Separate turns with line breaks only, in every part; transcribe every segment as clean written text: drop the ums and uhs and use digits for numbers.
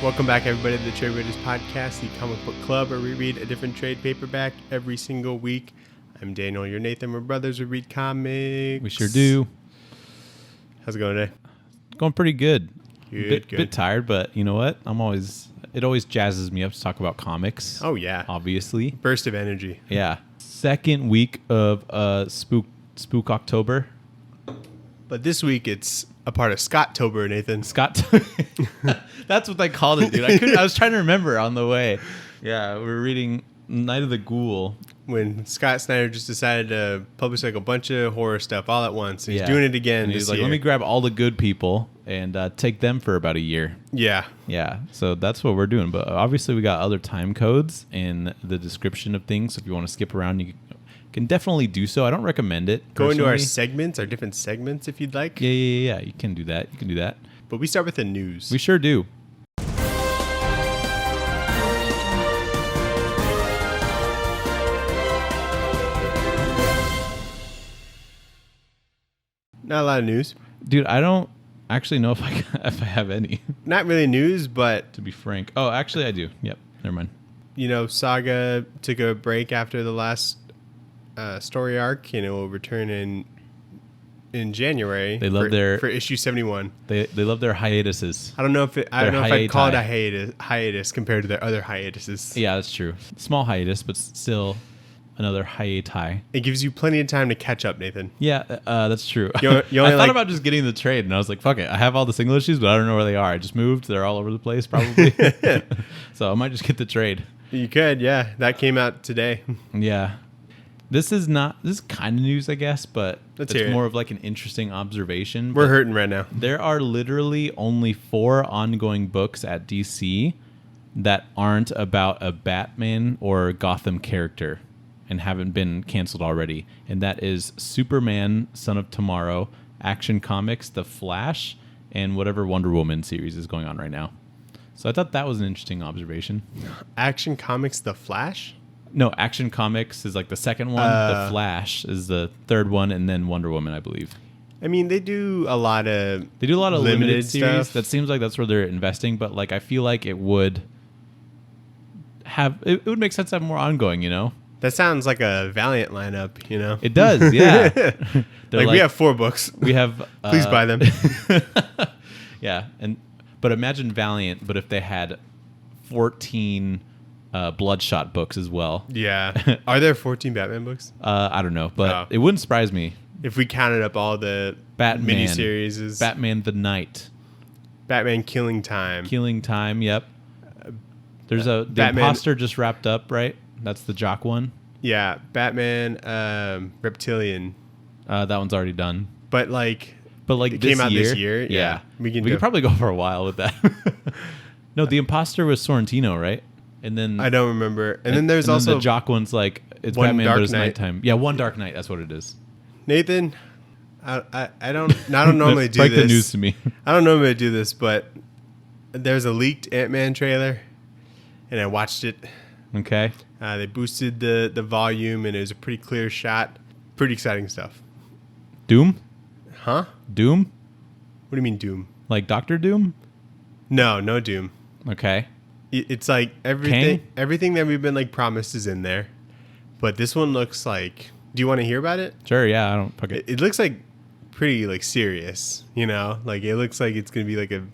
Welcome back, everybody, to the Trade Waiters podcast, the comic book club where we read a different trade paperback every single week. I'm Daniel, you're Nathan. We're brothers. We read comics.
We sure do.
How's it going today?
Going pretty good.
Good.
Bit tired, but you know what? It always jazzes me up to talk about comics.
Oh, yeah.
Obviously.
Burst of energy.
Yeah. Second week of Spook October.
But this week, it's a part of Scott-tober, Nathan.
That's what they called it, dude. I was trying to remember on the way. Yeah, we're reading Night of the Ghoul.
When Scott Snyder just decided to publish like a bunch of horror stuff all at once. He's doing it again.
And he's like,
year.
let me grab all the good people and take them for about a year.
Yeah.
Yeah, so that's what we're doing. But obviously we got other time codes in the description of things. So if you want to skip around, you can definitely do so. I don't recommend it.
Go into our
personally.
segments, our different segments, if you'd like.
Yeah. You can do that.
But we start with the news.
We sure do.
Not a lot of news.
Dude, I don't actually know if I have any.
Not really news, but...
To be frank. Oh, actually I do. Yep. Never mind.
You know, Saga took a break after the last story arc. You know, will return in January.
They love
for issue 71.
They love their hiatuses.
I don't know if I'd call it a hiatus compared to their other hiatuses.
Yeah, that's true. Small hiatus, but still another hiati.
It gives you plenty of time to catch up, Nathan.
Yeah, that's true.
You only
I thought about just getting the trade, and I was like, fuck it. I have all the single issues, but I don't know where they are. I just moved. They're all over the place, probably. So I might just get the trade.
You could, yeah. That came out today.
Yeah. This is kind of news, I guess, but
Let's hear
it's
it.
more of like an interesting observation.
We're hurting right now.
There are literally only 4 ongoing books at DC that aren't about a Batman or Gotham character and haven't been canceled already. And that is Superman, Son of Tomorrow, Action Comics, The Flash, and whatever Wonder Woman series is going on right now. So I thought that was an interesting observation.
Action Comics The Flash?
No, Action Comics is like the second one. The Flash is the third one, and then Wonder Woman, I believe.
I mean, they do a lot of
limited series.
stuff.
That seems like that's where they're investing, but like I feel like it would make sense to have more ongoing, you know?
That sounds like a Valiant lineup, you know?
It does, yeah.
like we have 4 books.
We have
Please buy them.
Yeah, but imagine Valiant, but if they had 14 Bloodshot books as well.
Yeah. Are there 14 Batman books?
I don't know, but it wouldn't surprise me.
If we counted up all the
Batman
miniseries.
Batman the Knight.
Batman Killing Time.
Killing Time, yep. There's the
Batman,
Imposter just wrapped up, right? That's the Jock one.
Yeah, Batman Reptilian.
That one's already done.
But like
it
came out this year.
Yeah.
We
could probably go for a while with that. No, the Imposter was Sorrentino, right? And then
I don't remember. And then there's also
the Jock one's like it's
One
Batman,
Dark
but it's
Knight.
nighttime. Yeah, One Dark Knight. That's what it is.
Nathan. I don't normally do
Break
this.
the news to me.
I don't normally do this, but there's a leaked Ant-Man trailer, and I watched it.
Okay.
They boosted the volume, and it was a pretty clear shot. Pretty exciting stuff.
Doom?
Huh?
Doom?
What do you mean Doom?
Like Dr. Doom?
No Doom.
Okay.
It's like everything that we've been like promised is in there, but this one looks like. Do you want to hear about it?
Sure. Yeah. I don't. Okay.
It looks like pretty like serious. You know, like it looks like it's gonna be like a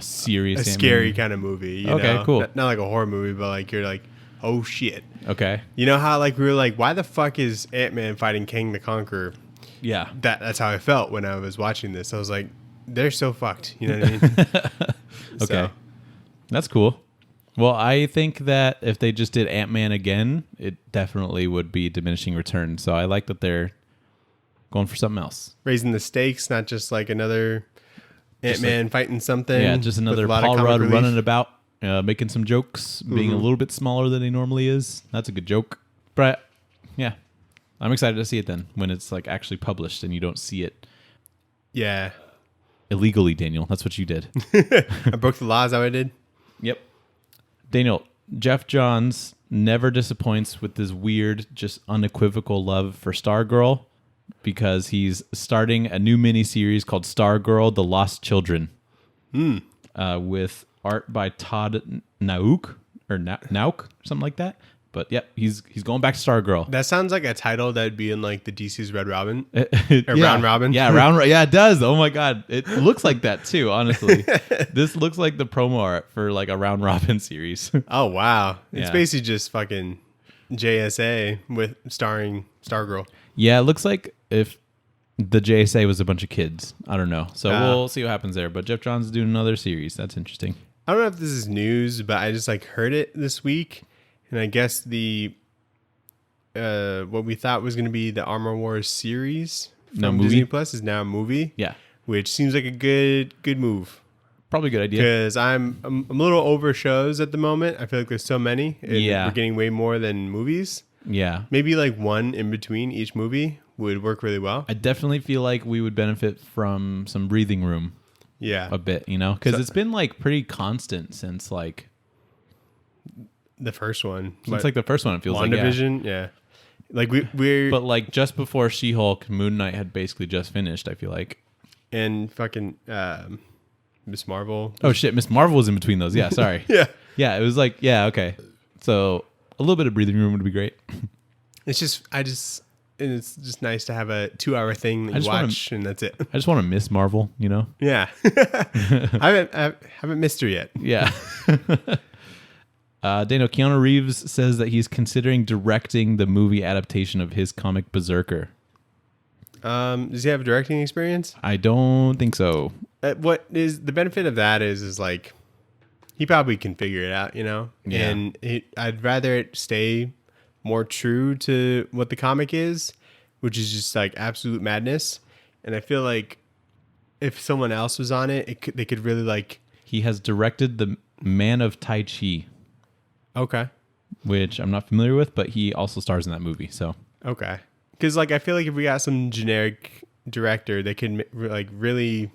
serious,
scary kind of movie. You
Okay,
know?
cool.
Not like a horror movie, but like you're like, oh shit.
Okay.
You know how like we were like, why the fuck is Ant-Man fighting Kang the Conqueror?
Yeah.
That's how I felt when I was watching this. I was like, they're so fucked. You know what I mean?
Okay.
So,
that's cool. Well, I think that if they just did Ant-Man again, it definitely would be diminishing returns. So I like that they're going for something else.
raising the stakes, not just like another Ant-Man fighting something.
Yeah, just another Paul Rudd running about, making some jokes, being a little bit smaller than he normally is. That's a good joke. But yeah, I'm excited to see it then when it's like actually published and you don't see it.
Yeah.
Illegally, Daniel. That's what you did.
I broke the law. Is that what I did?
Yep. Daniel, Jeff Johns never disappoints with this weird, just unequivocal love for Stargirl because he's starting a new miniseries called Stargirl: The Lost Children with art by Todd Nauk or Nauk, something like that. But yep, he's going back to Stargirl.
That sounds like a title that'd be in like the DC's Red Robin
or
Round Robin.
Yeah, yeah, it does. Oh my god, it looks like that too. Honestly, this looks like the promo art for like a Round Robin series.
Oh wow, it's
Yeah.
basically just fucking JSA with starring Stargirl.
Yeah, it looks like if the JSA was a bunch of kids. I don't know. So we'll see what happens there. But Jeff Johns is doing another series. That's interesting.
I don't know if this is news, but I just like heard it this week, and I guess the what we thought was going to be the Armor Wars series from
movie?
Disney Plus is now a movie.
Yeah,
Which seems like a good move.
probably a good idea.
Because I'm a little over shows at the moment. I feel like there's so many. And
Yeah.
we're getting way more than movies.
Yeah.
Maybe like one in between each movie would work really well.
I definitely feel like we would benefit from some breathing room
Yeah.
a bit, you know? Because
So-
it's been like pretty constant since like
The first one.
the first one, it feels like. Yeah.
WandaVision, yeah. Like we're
But like just before She-Hulk, Moon Knight had basically just finished, I feel like.
and fucking Miss Marvel.
Oh shit, Miss Marvel was in between those. Yeah, sorry.
Yeah.
Yeah, it was like, yeah, okay. So a little bit of breathing room would be great.
It's just nice to have a 2-hour thing that you
just wanna-
watch and that's it.
I just want to miss Marvel, you know?
Yeah. I haven't missed her yet.
Yeah. Daniel, Keanu Reeves says that he's considering directing the movie adaptation of his comic Berserker.
Does he have directing experience?
I don't think so.
What is the benefit of that is like he probably can figure it out, you know?
Yeah.
And I'd rather it stay more true to what the comic is, which is just like absolute madness. And I feel like if someone else was on it, they could really like.
He has directed The Man of Tai Chi,
Okay.
which I'm not familiar with, but he also stars in that movie. So
Okay. Because like I feel like if we got some generic director, they could like really,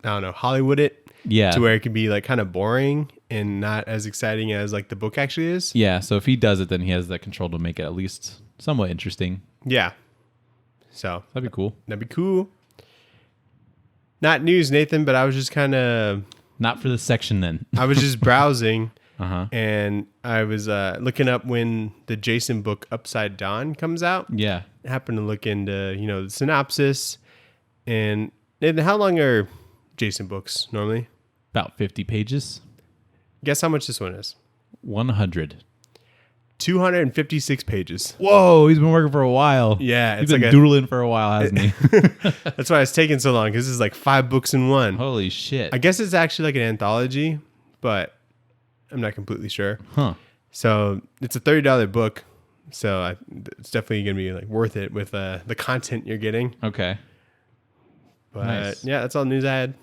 I don't know, Hollywood it
yeah,
to where it could be like kind of boring and not as exciting as like the book actually is.
yeah. So if he does it, then he has that control to make it at least somewhat interesting.
Yeah. So
That'd be cool.
that'd be cool. Not news, Nathan, but I was just kind of,
Not for this section then.
I was just browsing
Uh-huh.
and I was looking up when the Jason book Upside Down comes out.
Yeah.
I happened to look into, the synopsis. And Nathan, how long are Jason books normally?
About 50 pages.
Guess how much this one is?
100.
256 pages.
Whoa, he's been working for a while.
Yeah,
He's
it's
been
like
doodling for a while, hasn't he?
that's why it's taking so long because this is like 5 books in one.
Holy shit.
I guess it's actually like an anthology, but I'm not completely sure.
Huh.
So it's a $30 book, so it's definitely gonna be like worth it with the content you're getting.
Okay.
But
Nice.
yeah, that's all the news I had.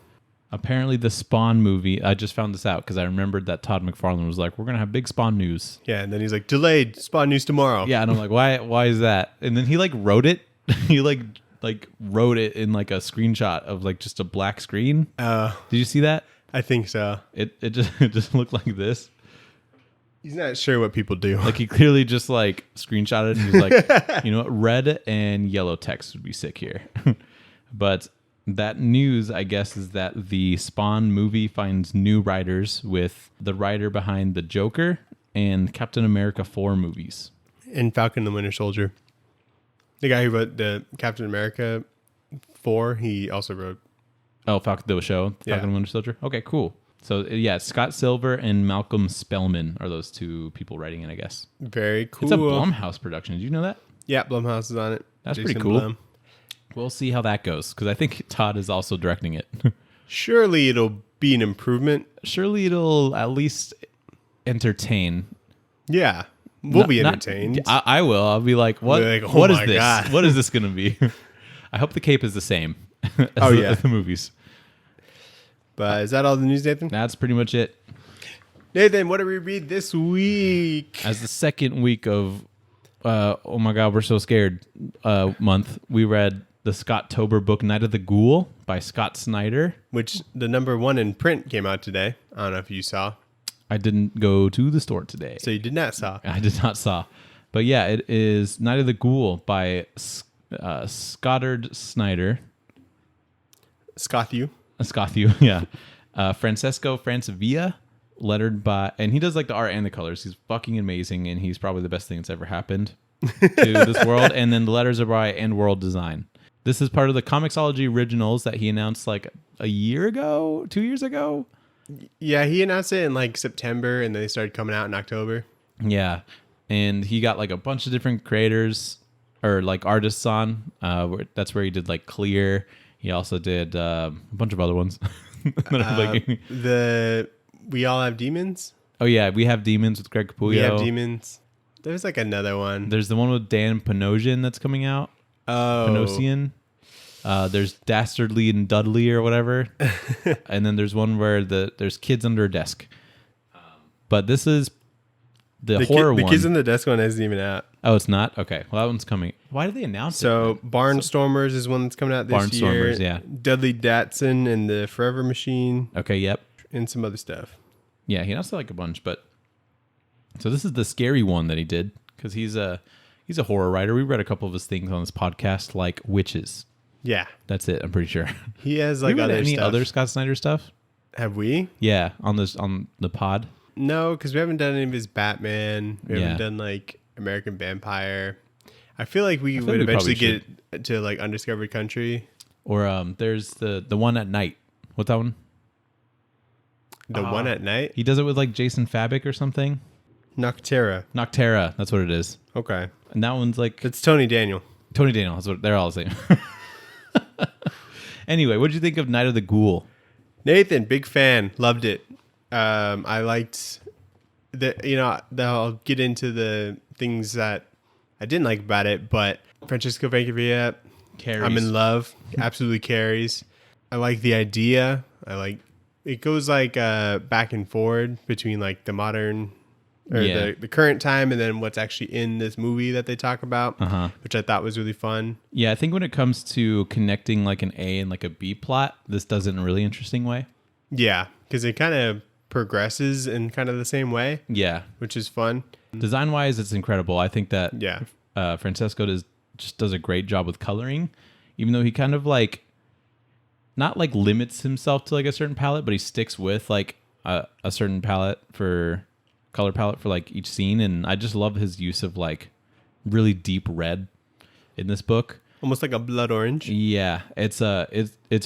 Apparently the Spawn movie, I just found this out because I remembered that Todd McFarlane was like, we're going to have big Spawn news.
Yeah, and then he's like, delayed, Spawn news tomorrow.
Yeah, and I'm like, why is that? And then he like wrote it. He like wrote it in like a screenshot of like just a black screen. Did you see that?
I think so.
It just looked like this.
He's not sure what people do.
Like he clearly just like screenshotted it and he's like, you know what, red and yellow text would be sick here. But that news, I guess, is that the Spawn movie finds new writers with the writer behind the Joker and Captain America 4 movies.
And Falcon and the Winter Soldier. The guy who wrote the Captain America 4, he also wrote.
Oh, Falcon the show, Falcon
Yeah.
and Winter Soldier. Okay, cool. So yeah, Scott Silver and Malcolm Spellman are those two people writing it, I guess.
Very cool.
It's a Blumhouse production. Did you know that?
Yeah, Blumhouse is on it.
That's
Jason
pretty cool.
Blum.
We'll see how that goes because I think Todd is also directing it.
Surely it'll be an improvement.
Surely it'll at least entertain.
Yeah, we'll be
Not-
entertained.
I will. I'll be like, what?
We'll be like, oh
what is
my
this?
God.
What is this going to be? I hope the cape is the same. As
Oh,
the,
yeah.
as the movies.
But is that all the news, Nathan?
That's pretty much it.
Nathan, what did we read this week?
As the second week of, oh my God, we're so scared month, we read the Scott Tober book Night of the Ghoul by Scott Snyder.
Which the number 1 in print came out today. I don't know if you saw.
I didn't go to the store today.
So you did not saw.
I did not saw. But yeah, it is Night of the Ghoul by Scott Snyder.
Scoth you.
Scotthew, yeah. Francesco Francavilla, lettered by, and he does like the art and the colors. He's fucking amazing, and he's probably the best thing that's ever happened to this world. And then the letters are by End World Design. This is part of the Comixology originals that he announced like a year ago, 2 years ago.
Yeah, he announced it in like September, and they started coming out in October.
Yeah, and he got like a bunch of different creators or like artists on. That's where he did like Clear. He also did a bunch of other ones.
We All Have Demons.
Oh yeah, We Have Demons with Greg Capullo.
We Have Demons. There's like another one.
There's the one with Dan Panosian that's coming out.
Oh,
Panosian. There's Dastardly and Dudley or whatever. And then there's one where there's kids under a desk. But this is the horror one.
The Kids in the Desk one isn't even out.
Oh, it's not? Okay. Well, that one's coming. Why did they announce it?
So Barnstormers is one that's coming out this year.
Barnstormers, yeah.
Dudley Datsun and the Forever Machine.
Okay, yep.
And some other stuff.
Yeah, he announced like a bunch, but so this is the scary one that he did because he's a horror writer. We read a couple of his things on this podcast, like Witches.
Yeah,
that's it. I'm pretty sure
he has like
other Scott Snyder stuff.
Have we?
Yeah, on the pod.
No, because we haven't done any of his Batman. We haven't done like American Vampire. I feel like we would eventually get to like Undiscovered Country.
Or there's the one at night. What's that one?
The one at night?
He does it with like Jason Fabic or something.
Noctera.
That's what it is.
Okay.
And that one's like...
It's Tony Daniel.
That's what they're all the same. Anyway, what did you think of Night of the Ghoul?
Nathan, big fan. Loved it. I liked I'll get into the things that I didn't like about it, but Francesco Francavilla, I'm in love. Absolutely carries. I like the idea. It goes like back and forward between like the modern or the current time and then what's actually in this movie that they talk about, which I thought was really fun.
Yeah, I think when it comes to connecting like an A and like a B plot, this does it in a really interesting way.
Yeah, because it kind of progresses in kind of the same way.
Yeah,
which is fun.
Design wise, it's incredible. I think that Francesco does a great job with coloring, even though he kind of like not like limits himself to like a certain palette, but he sticks with like a certain color palette for like each scene. And I just love his use of like really deep red in this book.
Almost like a blood orange.
Yeah, it's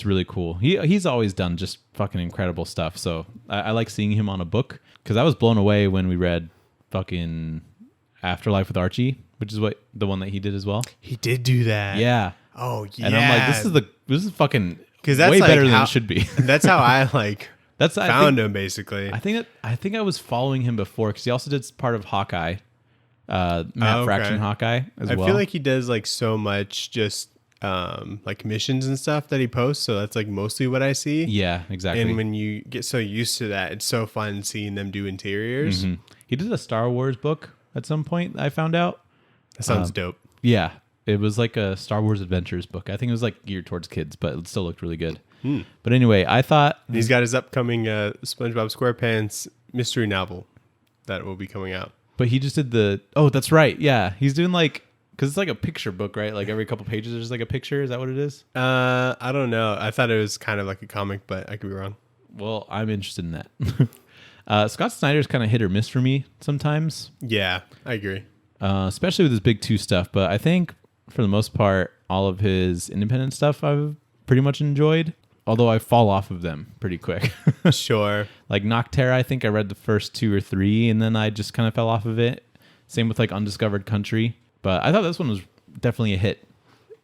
really cool. He's always done just fucking incredible stuff. So I like seeing him on a book because I was blown away when we read fucking Afterlife with Archie, which is the one that he did as well.
He did do that.
Yeah.
Oh yeah.
And I'm like, this is fucking
because that's
way
like
better than it should be.
That's how I like. Found him basically.
I think I was following him before because he also did part of Hawkeye. Matt Fraction Hawkeye as well.
I feel like he does like so much just like missions and stuff that he posts, so that's like mostly what I see.
Yeah, exactly.
And when you get so used to that, it's so fun seeing them do interiors.
Mm-hmm. He did a Star Wars book at some point, I found out.
That sounds dope.
Yeah, it was like a Star Wars Adventures book. I think it was like geared towards kids, but it still looked really good. But anyway, I thought
he's got his upcoming SpongeBob SquarePants mystery novel that will be coming out.
But he just did that's right. Yeah. He's doing like, because it's like a picture book, right? Like every couple pages there's like a picture. Is that what it is?
I don't know. I thought it was kind of like a comic, but I could be wrong.
Well, I'm interested in that. Scott Snyder's kind of hit or miss for me sometimes.
Yeah, I agree.
Especially with his big two stuff. But I think for the most part, all of his independent stuff I've pretty much enjoyed. Although I fall off of them pretty quick.
Sure.
Like Noctera, I think I read the first 2 or 3, and then I just kind of fell off of it. Same with like Undiscovered Country. But I thought this one was definitely a hit.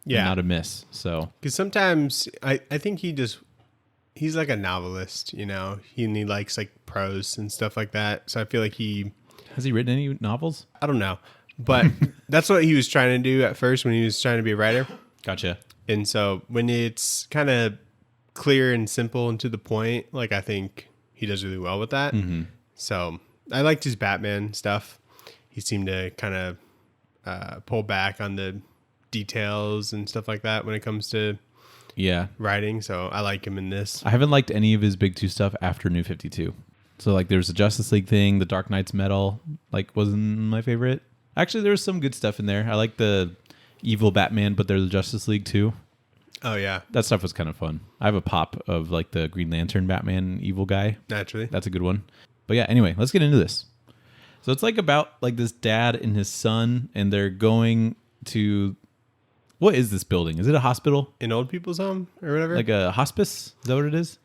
Yeah. Not a miss. So
because sometimes I think he's like a novelist, you know. He likes like prose and stuff like that. So I feel like
has he written any novels?
I don't know. But that's what he was trying to do at first when he was trying to be a writer.
Gotcha.
And so when it's kind of clear and simple and to the point, like I think he does really well with that. So I liked his Batman stuff. He seemed to kind of pull back on the details and stuff like that when it comes to writing. So I like him in this.
I haven't liked any of his big two stuff after New 52. So like there's the Justice League thing, the Dark Knight's Metal like wasn't my favorite. Actually, there was some good stuff in there. I like the evil Batman, but they're the Justice League too.
Oh yeah,
That stuff was kind of fun. I have a pop of like the Green Lantern Batman evil guy.
naturally.
That's a good one. But yeah, anyway, let's get into this. So it's like about like this dad and his son, and they're going to, what is this building? Is it a hospital?
An old people's home or whatever.
Like a hospice? Is that what it is?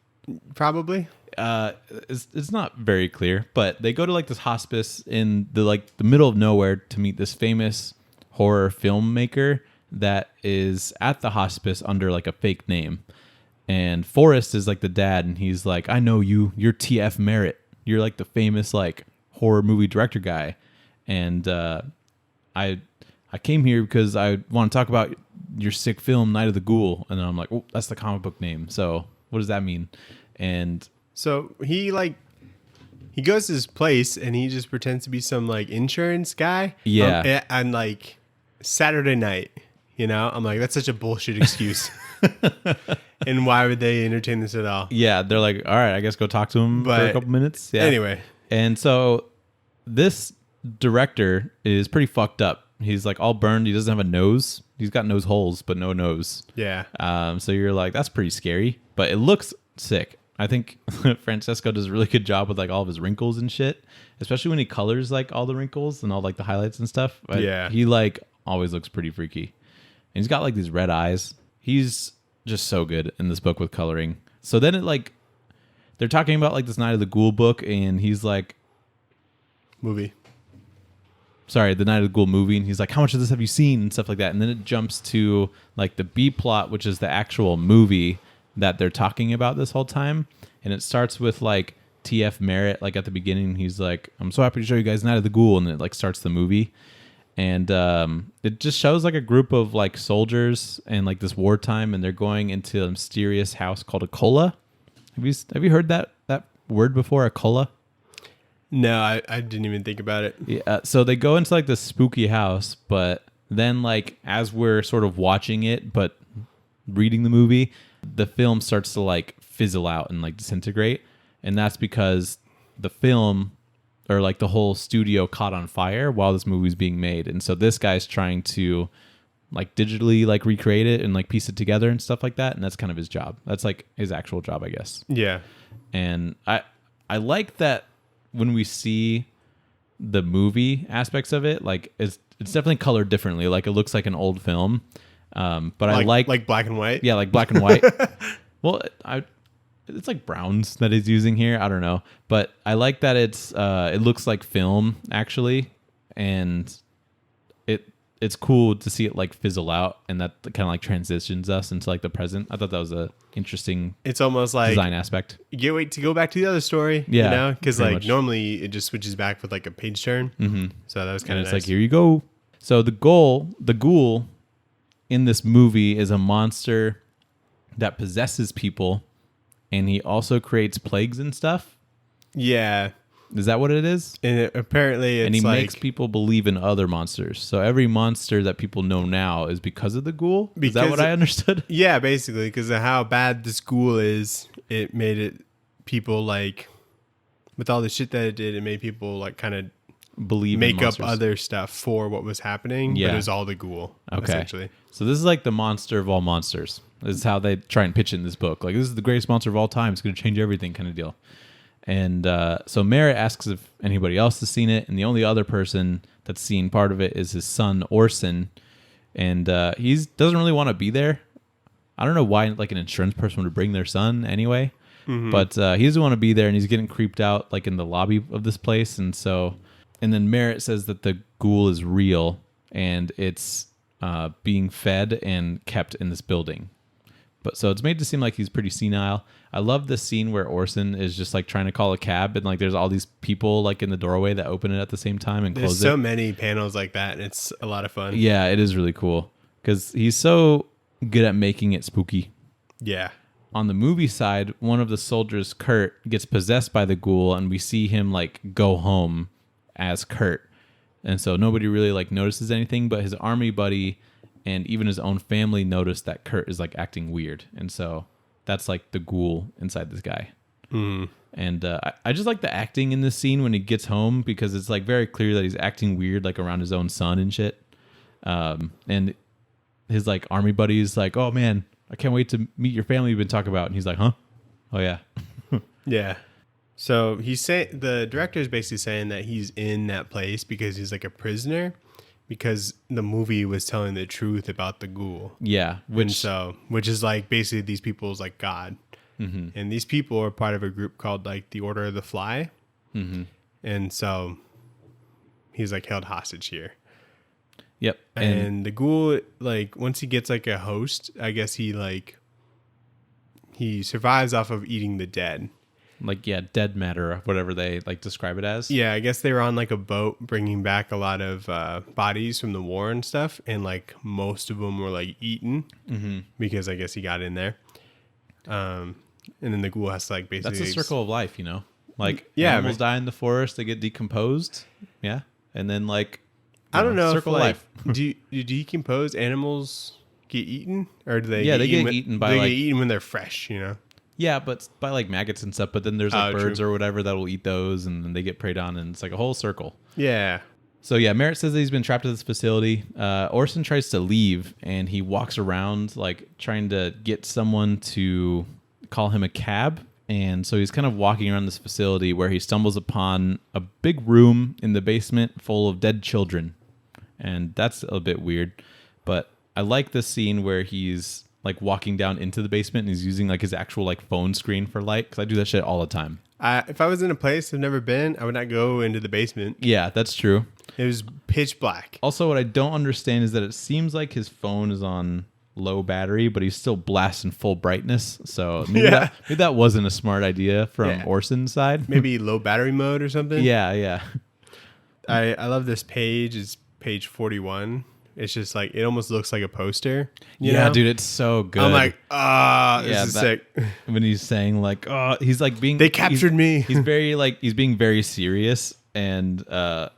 Probably.
It's not very clear, but they go to like this hospice in the middle of nowhere to meet this famous horror filmmaker that is at the hospice under like a fake name. And Forrest is like the dad, and he's like, I know you. You're T.F. Merritt. You're like the famous like horror movie director guy. And I came here because I want to talk about your sick film, Night of the Ghoul. And then I'm like, oh, that's the comic book name. So what does that mean? And
So he goes to his place and he just pretends to be some like insurance guy.
Yeah.
And like Saturday night, I'm like, that's such a bullshit excuse. And why would they entertain this at all?
yeah, they're like, all right, I guess go talk to him for a
But
couple minutes. Yeah.
Anyway,
And so this director is pretty fucked up. He's like all burned. He doesn't have a nose. He's got nose holes, but no nose.
yeah.
So you're like, that's pretty scary, but it looks sick. I think Francesco does a really good job with like all of his wrinkles and shit, especially when he colors like all the wrinkles and all like the highlights and stuff. But
Yeah.
he like always looks pretty freaky. And he's got like these red eyes. He's just so good in this book with coloring. So then it like, they're talking about like this Night of the Ghoul book, and he's like,
Movie.
sorry, the Night of the Ghoul movie, and he's like, how much of this have you seen and stuff like that. And then it jumps to like the B plot, which is the actual movie that they're talking about this whole time. And it starts with like T.F. Merritt, like at the beginning, he's like, I'm so happy to show you guys Night of the Ghoul, and it like starts the movie. And it just shows like a group of like soldiers and like this wartime, and they're going into a mysterious house called a cola. Have you heard that word before, a cola?
No, I didn't even think about it.
Yeah, so they go into like this spooky house, but then like as we're sort of watching it but reading the movie, the film starts to like fizzle out and like disintegrate, and that's because the film or like the whole studio caught on fire while this movie's being made. And so this guy's trying to like digitally like recreate it and like piece it together and stuff like that, and that's kind of his job. That's like his actual job, I guess.
Yeah.
And I like that when we see the movie aspects of it, like it's definitely colored differently. Like it looks like an old film. But I like
black and white.
yeah, like black and white. Well, it's like browns that he's using here. I don't know, but I like that it looks like film actually, and it's cool to see it like fizzle out, and that kind of like transitions us into like the present. I thought that was a interesting
It's almost like
design aspect.
you can't wait to go back to the other story.
Yeah,
because
pretty
like
much.
normally it just switches back with like a page turn. Mm-hmm. So that was kind
And
of
it's like, here you go. So the ghoul in this movie is a monster that possesses people, and he also creates plagues and stuff.
Yeah,
Is that what it is?
and apparently it's
And he
like,
makes people believe in other monsters. So every monster that people know now is because of the ghoul. Is that
Because
what I understood?
yeah, basically because of how bad the school is, it made it people like with all the shit that it did, it made people like kind of
Believe in
make up
monsters.
other stuff for what was happening.
Yeah.
But it was all the ghoul.
Okay.
Essentially.
So this is like the monster of all monsters. This is how they try and pitch it in this book. Like, this is the greatest monster of all time. It's going to change everything kind of deal. And so Merritt asks if anybody else has seen it. And the only other person that's seen part of it is his son, Orson. And he doesn't really want to be there. I don't know why like an insurance person would bring their son anyway. Mm-hmm. But he doesn't want to be there, and he's getting creeped out like in the lobby of this place. And then Merritt says that the ghoul is real, and it's being fed and kept in this building. But so it's made to seem like he's pretty senile. I love the scene where Orson is just like trying to call a cab, and like there's all these people like in the doorway that open it at the same time and
There's
close
so
it.
many panels like that, and it's a lot of fun.
Yeah, it is really cool because he's so good at making it spooky.
Yeah.
On the movie side, one of the soldiers, Kurt, gets possessed by the ghoul, and we see him like go home as Kurt. And so nobody really like notices anything, but his army buddy and even his own family notice that Kurt is like acting weird. And so that's like the ghoul inside this guy.
Mm.
And I just like the acting in this scene when he gets home, because it's like very clear that he's acting weird like around his own son and shit. And his like army buddy is like, oh man, I can't wait to meet your family you've been talking about. And he's like, huh? Oh, yeah.
Yeah. So the director is basically saying that he's in that place because he's like a prisoner, because the movie was telling the truth about the ghoul.
Yeah.
Which is like basically these people's like God. Mm-hmm. And these people are part of a group called like the Order of the Fly. Mm-hmm. And so he's like held hostage here.
Yep.
And the ghoul, like once he gets like a host, I guess he survives off of eating the dead.
Like, yeah, dead matter, or whatever they like describe it as.
Yeah, I guess they were on like a boat bringing back a lot of bodies from the war and stuff. And like most of them were like eaten because I guess he got in there. And then the ghoul has to like basically...
That's a circle of life, you know? Like, animals die in the forest, they get decomposed. Yeah. And then like...
I don't know
circle
if,
of
like,
life.
do decomposed animals get eaten? Or do they
they get eaten by
they
like...
get eaten when they're fresh, you know?
Yeah, but by like maggots and stuff. But then there's like birds or whatever that will eat those, and then they get preyed on, and it's like a whole circle.
Yeah.
So yeah, Merritt says that he's been trapped at this facility. Orson tries to leave, and he walks around like trying to get someone to call him a cab. And so he's kind of walking around this facility where he stumbles upon a big room in the basement full of dead children. And that's a bit weird. But I like this scene where he's like walking down into the basement and he's using like his actual like phone screen for light, because I do that shit all the time.
If I was in a place I've never been, I would not go into the basement.
Yeah, that's true.
It was pitch black.
Also, what I don't understand is that it seems like his phone is on low battery, but he's still blasting full brightness. So maybe, maybe that wasn't a smart idea from Orson's side.
Maybe low battery mode or something.
Yeah.
I love this page. It's page 41. It's just like, it almost looks like a poster. You know?
Dude, it's so good.
I'm like, this is sick.
When he's saying like, he's like being...
They captured me.
He's very like, he's being very serious. And they're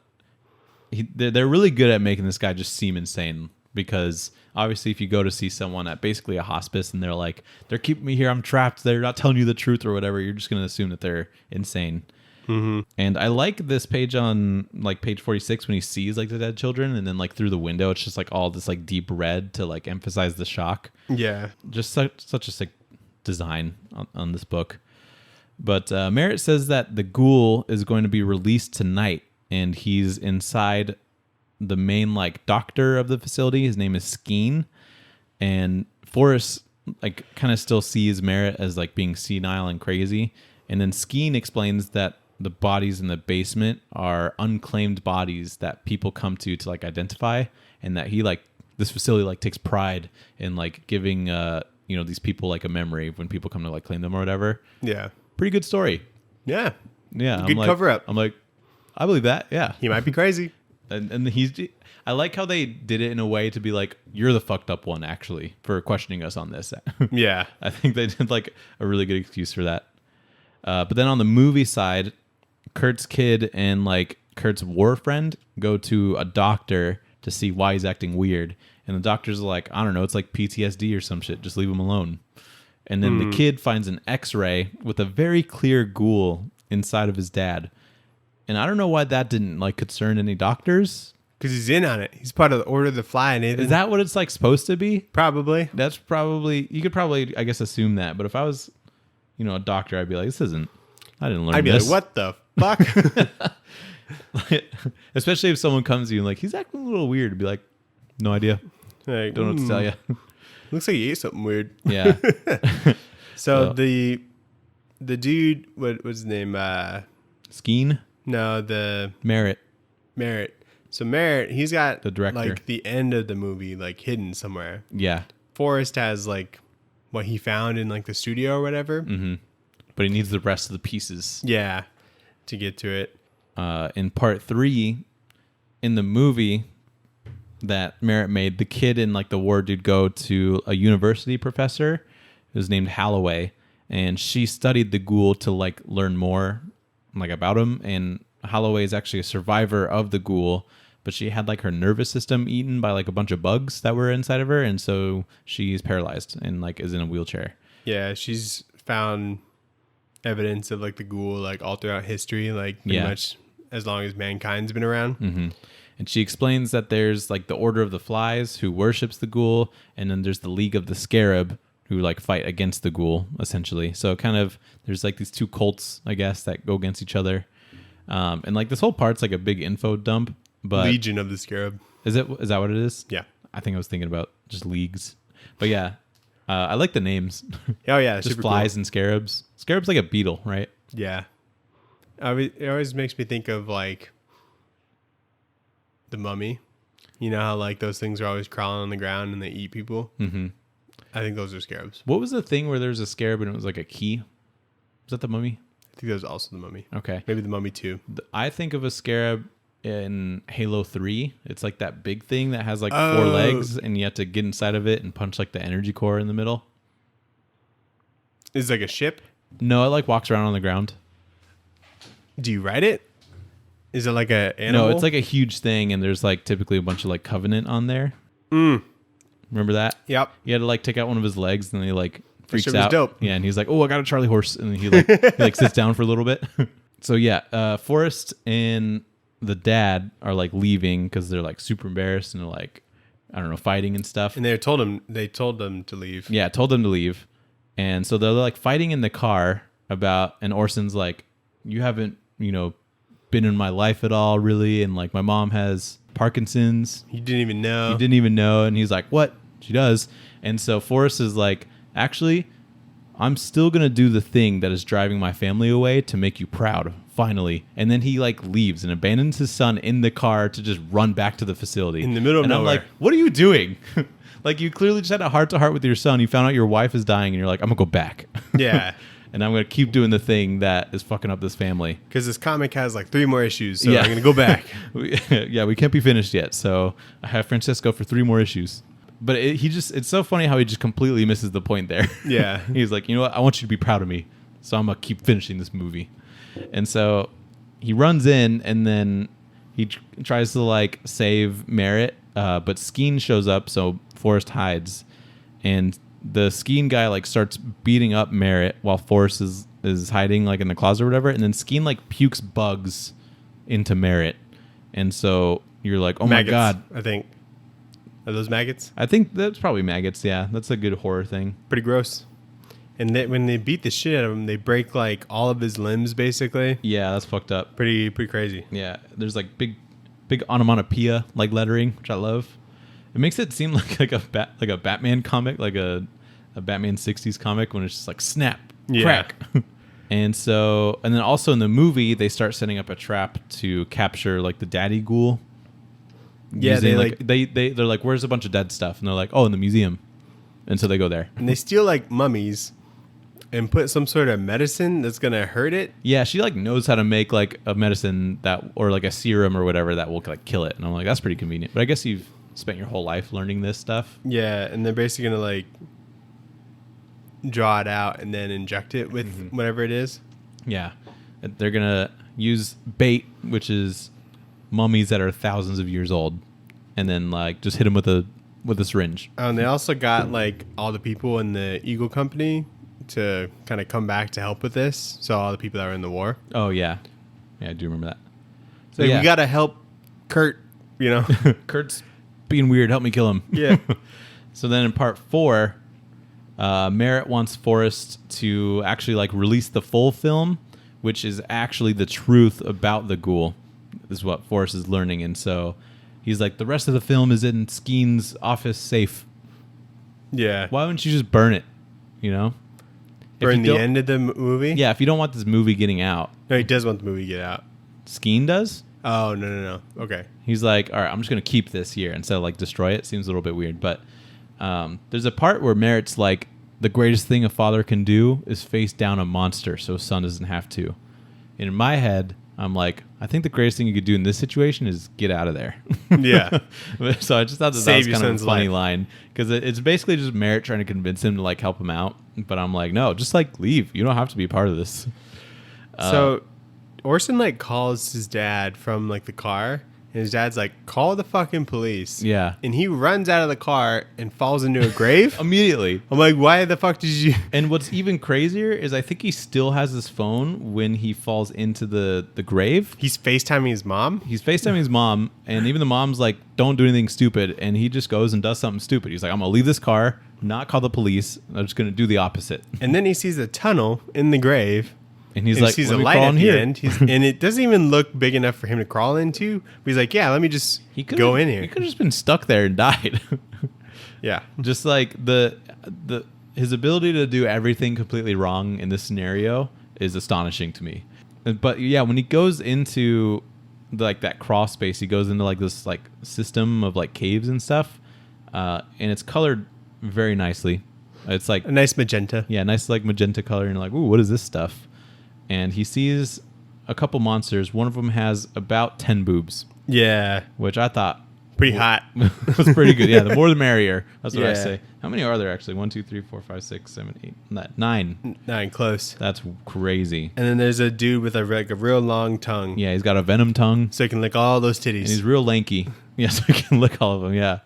really good at making this guy just seem insane. Because obviously if you go to see someone at basically a hospice and they're like, they're keeping me here, I'm trapped, they're not telling you the truth or whatever, you're just going to assume that they're insane. Mm-hmm. And I like this page on like page 46 when he sees like the dead children, and then like through the window it's just like all this like deep red to like emphasize the shock.
Yeah,
just such a sick design on this book. But Merritt says that the ghoul is going to be released tonight, and he's inside the main like doctor of the facility. His name is Skeen, and Forrest like kind of still sees Merritt as like being senile and crazy. And then Skeen explains that the bodies in the basement are unclaimed bodies that people come to like identify, and that he like this facility like takes pride in like giving these people like a memory when people come to like claim them or whatever.
Yeah,
pretty good story.
Yeah.
Good
cover up.
I'm like, I believe that. Yeah,
he might be crazy.
And I like how they did it in a way to be like, you're the fucked up one actually for questioning us on this.
Yeah,
I think they did like a really good excuse for that. But then on the movie side, Kurt's kid and like Kurt's war friend go to a doctor to see why he's acting weird. And the doctor's like, I don't know, it's like PTSD or some shit. Just leave him alone. And then the kid finds an X-ray with a very clear ghoul inside of his dad. And I don't know why that didn't like concern any doctors.
Because he's in on it. He's part of the Order of the Fly. Nathan.
Is that what it's like supposed to be?
Probably.
That's probably, you could probably, I guess, assume that. But if I was, a doctor, I'd be like, I didn't learn this.
I'd be like, what the fuck?
Especially if someone comes to you and like, he's acting a little weird. I'd be like, no idea.
Like,
don't know what to tell you.
Looks like he ate something weird.
Yeah.
So the dude, what was his name?
Skeen?
No, the...
Merritt.
So Merritt, he's got
the director,
like the end of the movie like hidden somewhere.
Yeah.
Forrest has like what he found in like the studio or whatever.
Mm-hmm. But he needs the rest of the pieces.
Yeah. To get to it.
In part 3, in the movie that Merritt made, the kid and like the war dude go to a university professor who's named Holloway, and she studied the ghoul to like learn more like about him. And Holloway is actually a survivor of the ghoul, but she had like her nervous system eaten by like a bunch of bugs that were inside of her, and so she's paralyzed and like is in a wheelchair.
Yeah, she's found evidence of like the ghoul like all throughout history, like pretty much as long as mankind's been around.
Mm-hmm. And she explains that there's like the Order of the Flies who worships the ghoul, and then there's the League of the Scarab who like fight against the ghoul essentially. So kind of there's like these two cults, I guess, that go against each other. And like this whole part's like a big info dump. But
Legion of the Scarab.
Is that what it is?
Yeah.
I think I was thinking about just leagues. But yeah, I like the names.
Oh yeah,
just
super
flies
cool.
and scarabs. Scarab's like a beetle, right?
Yeah. It always makes me think of like the Mummy. You know how like those things are always crawling on the ground and they eat people?
Mm-hmm.
I think those are scarabs.
What was the thing where there was a scarab and it was like a key? Was that the Mummy?
I think that was also the Mummy.
Okay.
Maybe the Mummy 2.
I think of a scarab in Halo 3. It's like that big thing that has like 4 legs and you have to get inside of it and punch like the energy core in the middle.
Is it like a ship?
No, it like walks around on the ground.
Do you ride it? Is it like a animal?
No, it's like a huge thing and there's like typically a bunch of like Covenant on there. Remember that?
Yep.
He had to like take out one of his legs and he like freaks
shit was
out.
dope.
Yeah, and he's like, "Oh, I got a Charlie horse," and he like sits down for a little bit. So yeah, Forrest and the dad are like leaving because they're like super embarrassed and they're like, I don't know, fighting and stuff.
And they told them to leave.
Yeah, told them to leave, and so they're like fighting in the car about, and Orson's like, "You haven't, been in my life at all, really," and like my mom has Parkinson's.
He didn't even know.
He didn't even know, and he's like, "What? She does." And so Forrest is like, "Actually, I'm still going to do the thing that is driving my family away to make you proud, finally." And then he like leaves and abandons his son in the car to just run back to the facility.
In the middle of nowhere.
I'm like, "What are you doing?" Like you clearly just had a heart-to-heart with your son. You found out your wife is dying and you're like, "I'm going to go back."
Yeah.
And I'm going to keep doing the thing that is fucking up this family.
Because this comic has like 3 more issues, so
Yeah.
I'm going to go back.
Yeah, we can't be finished yet. So I have Francesco for 3 more issues. But it's so funny how he just completely misses the point there.
Yeah.
He's like, "You know what? I want you to be proud of me. So I'm going to keep finishing this movie." And so he runs in and then he tries to like save Merritt. But Skeen shows up. So Forrest hides. And the Skeen guy like starts beating up Merritt while Forrest is hiding like in the closet or whatever. And then Skeen like pukes bugs into Merritt. And so you're like, "Oh
Maggots,
my God."
I think. Are those maggots?
I think that's probably maggots. Yeah, that's a good horror thing.
Pretty gross. And when they beat the shit out of him, they break like all of his limbs, basically.
Yeah, that's fucked up.
Pretty crazy.
Yeah, there's like big onomatopoeia like lettering, which I love. It makes it seem like a Batman comic, like a Batman 60s comic when it's just like snap, crack. And then also in the movie, they start setting up a trap to capture like the daddy ghoul.
Yeah,
they're like, "Where's a bunch of dead stuff?" And they're like, "Oh, in the museum." And so they go there.
And they steal like mummies and put some sort of medicine that's gonna hurt it.
Yeah, she like knows how to make like a medicine or like a serum or whatever that will like kill it. And I'm like, that's pretty convenient. But I guess you've spent your whole life learning this stuff.
Yeah, and they're basically gonna like draw it out and then inject it with whatever it is.
Yeah, they're gonna use bait, which is mummies that are thousands of years old, and then like just hit them with a syringe.
And they also got like all the people in the Eagle Company to kind of come back to help with this. So all the people that were in the war.
Oh yeah, I do remember that.
So we gotta help Kurt.
Kurt's being weird. Help me kill him.
Yeah.
So then in part 4, Merritt wants Forrest to actually like release the full film, which is actually the truth about the ghoul. This is what Forrest is learning, and so he's like, "The rest of the film is in Skeen's office safe.
Yeah.
Why wouldn't you just burn it?
Burn the end of the movie?
Yeah, if you don't want this movie getting out."
No, he does want the movie to get out.
Skeen does?
Oh, no. Okay.
He's like, "All right, I'm just going to keep this here instead of like destroy it." Seems a little bit weird, but there's a part where Merritt's like, "The greatest thing a father can do is face down a monster so his son doesn't have to." And in my head, I'm like, I think the greatest thing you could do in this situation is get out of there.
Yeah.
So I just thought that was kind of a funny line because it's basically just Merritt trying to convince him to like help him out. But I'm like, no, just like leave. You don't have to be a part of this.
So Orson like calls his dad from like the car And his dad's like, call the fucking police.
Yeah.
And he runs out of the car and falls into a grave.
Immediately.
I'm like, why the fuck did you?
And what's even crazier is I think he still has his phone when he falls into the grave.
He's FaceTiming his mom.
He's FaceTiming his mom, and even the mom's like, don't do anything stupid. And he just goes and does something stupid. He's like, I'm going to leave this car, not call the police. I'm just going to do the opposite.
And then he sees a tunnel in the grave.
And he's
And
like,
sees
let
a
me
light
crawl
at
in
the
here.
end. And it doesn't even look big enough for him to crawl into. But he's like, yeah, let me just go in here.
He could have just been stuck there and died.
Yeah.
Just like his ability to do everything completely wrong in this scenario is astonishing to me. But yeah, when he goes into like that crawl space, he goes into like this like system of like caves and stuff, and it's colored very nicely. It's like
A nice magenta.
yeah, nice like magenta color, and you're like, ooh, what is this stuff? And he sees a couple monsters. One of them has about 10 boobs,
Yeah.
which I thought
Pretty hot.
was pretty good. Yeah, the more the merrier. That's what I
Yeah.
say. How many are there actually? 1, 2, 3, 4, 5, 6, 7, 8, 9.
9 close.
That's crazy.
And then there's a dude with a real long tongue.
Yeah, he's got a venom tongue,
So he can lick all those
and he's
titties.
real lanky. Yeah, so he can lick all of them. Yeah.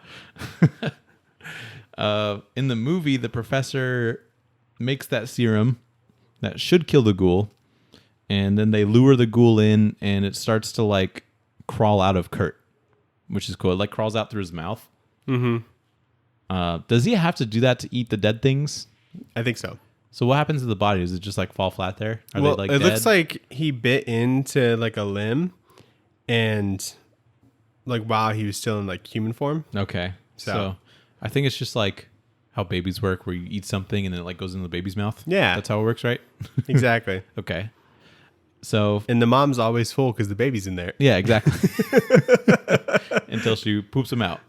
In the movie, the professor makes that serum that should kill the ghoul, and then they lure the ghoul in, and it starts to like crawl out of Kurt, which is cool. It like crawls out through his mouth. Mm-hmm. Does he have to do that to eat the dead things?
I think so.
So what happens to the body? Does it just like fall flat there? Are
Well,
they like
it
dead?
looks like he bit into like a limb and like while he was still in like human form.
Okay. So I think it's just like how babies work, where you eat something and then it like goes in the baby's mouth.
Yeah.
That's how it works, right?
Exactly.
Okay. So
And the mom's always full because the baby's in there.
yeah, exactly. Until she poops him out.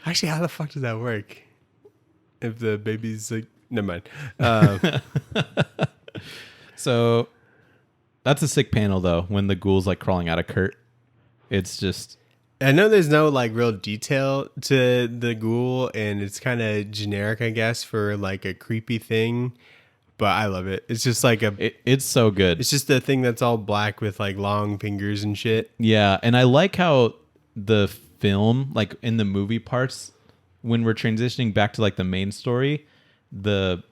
Actually, how the fuck does that work? If the baby's like, never mind.
So that's a sick panel though, when the ghoul's like crawling out of Kurt. It's just
I know there's no like real detail to the ghoul, and it's kind of generic, I guess, for like a creepy thing. But I love it. It's just like
it's so good.
it's just a thing that's all black with like long fingers and shit.
Yeah, and I like how the film, like in the movie parts, when we're transitioning back to like the main story, the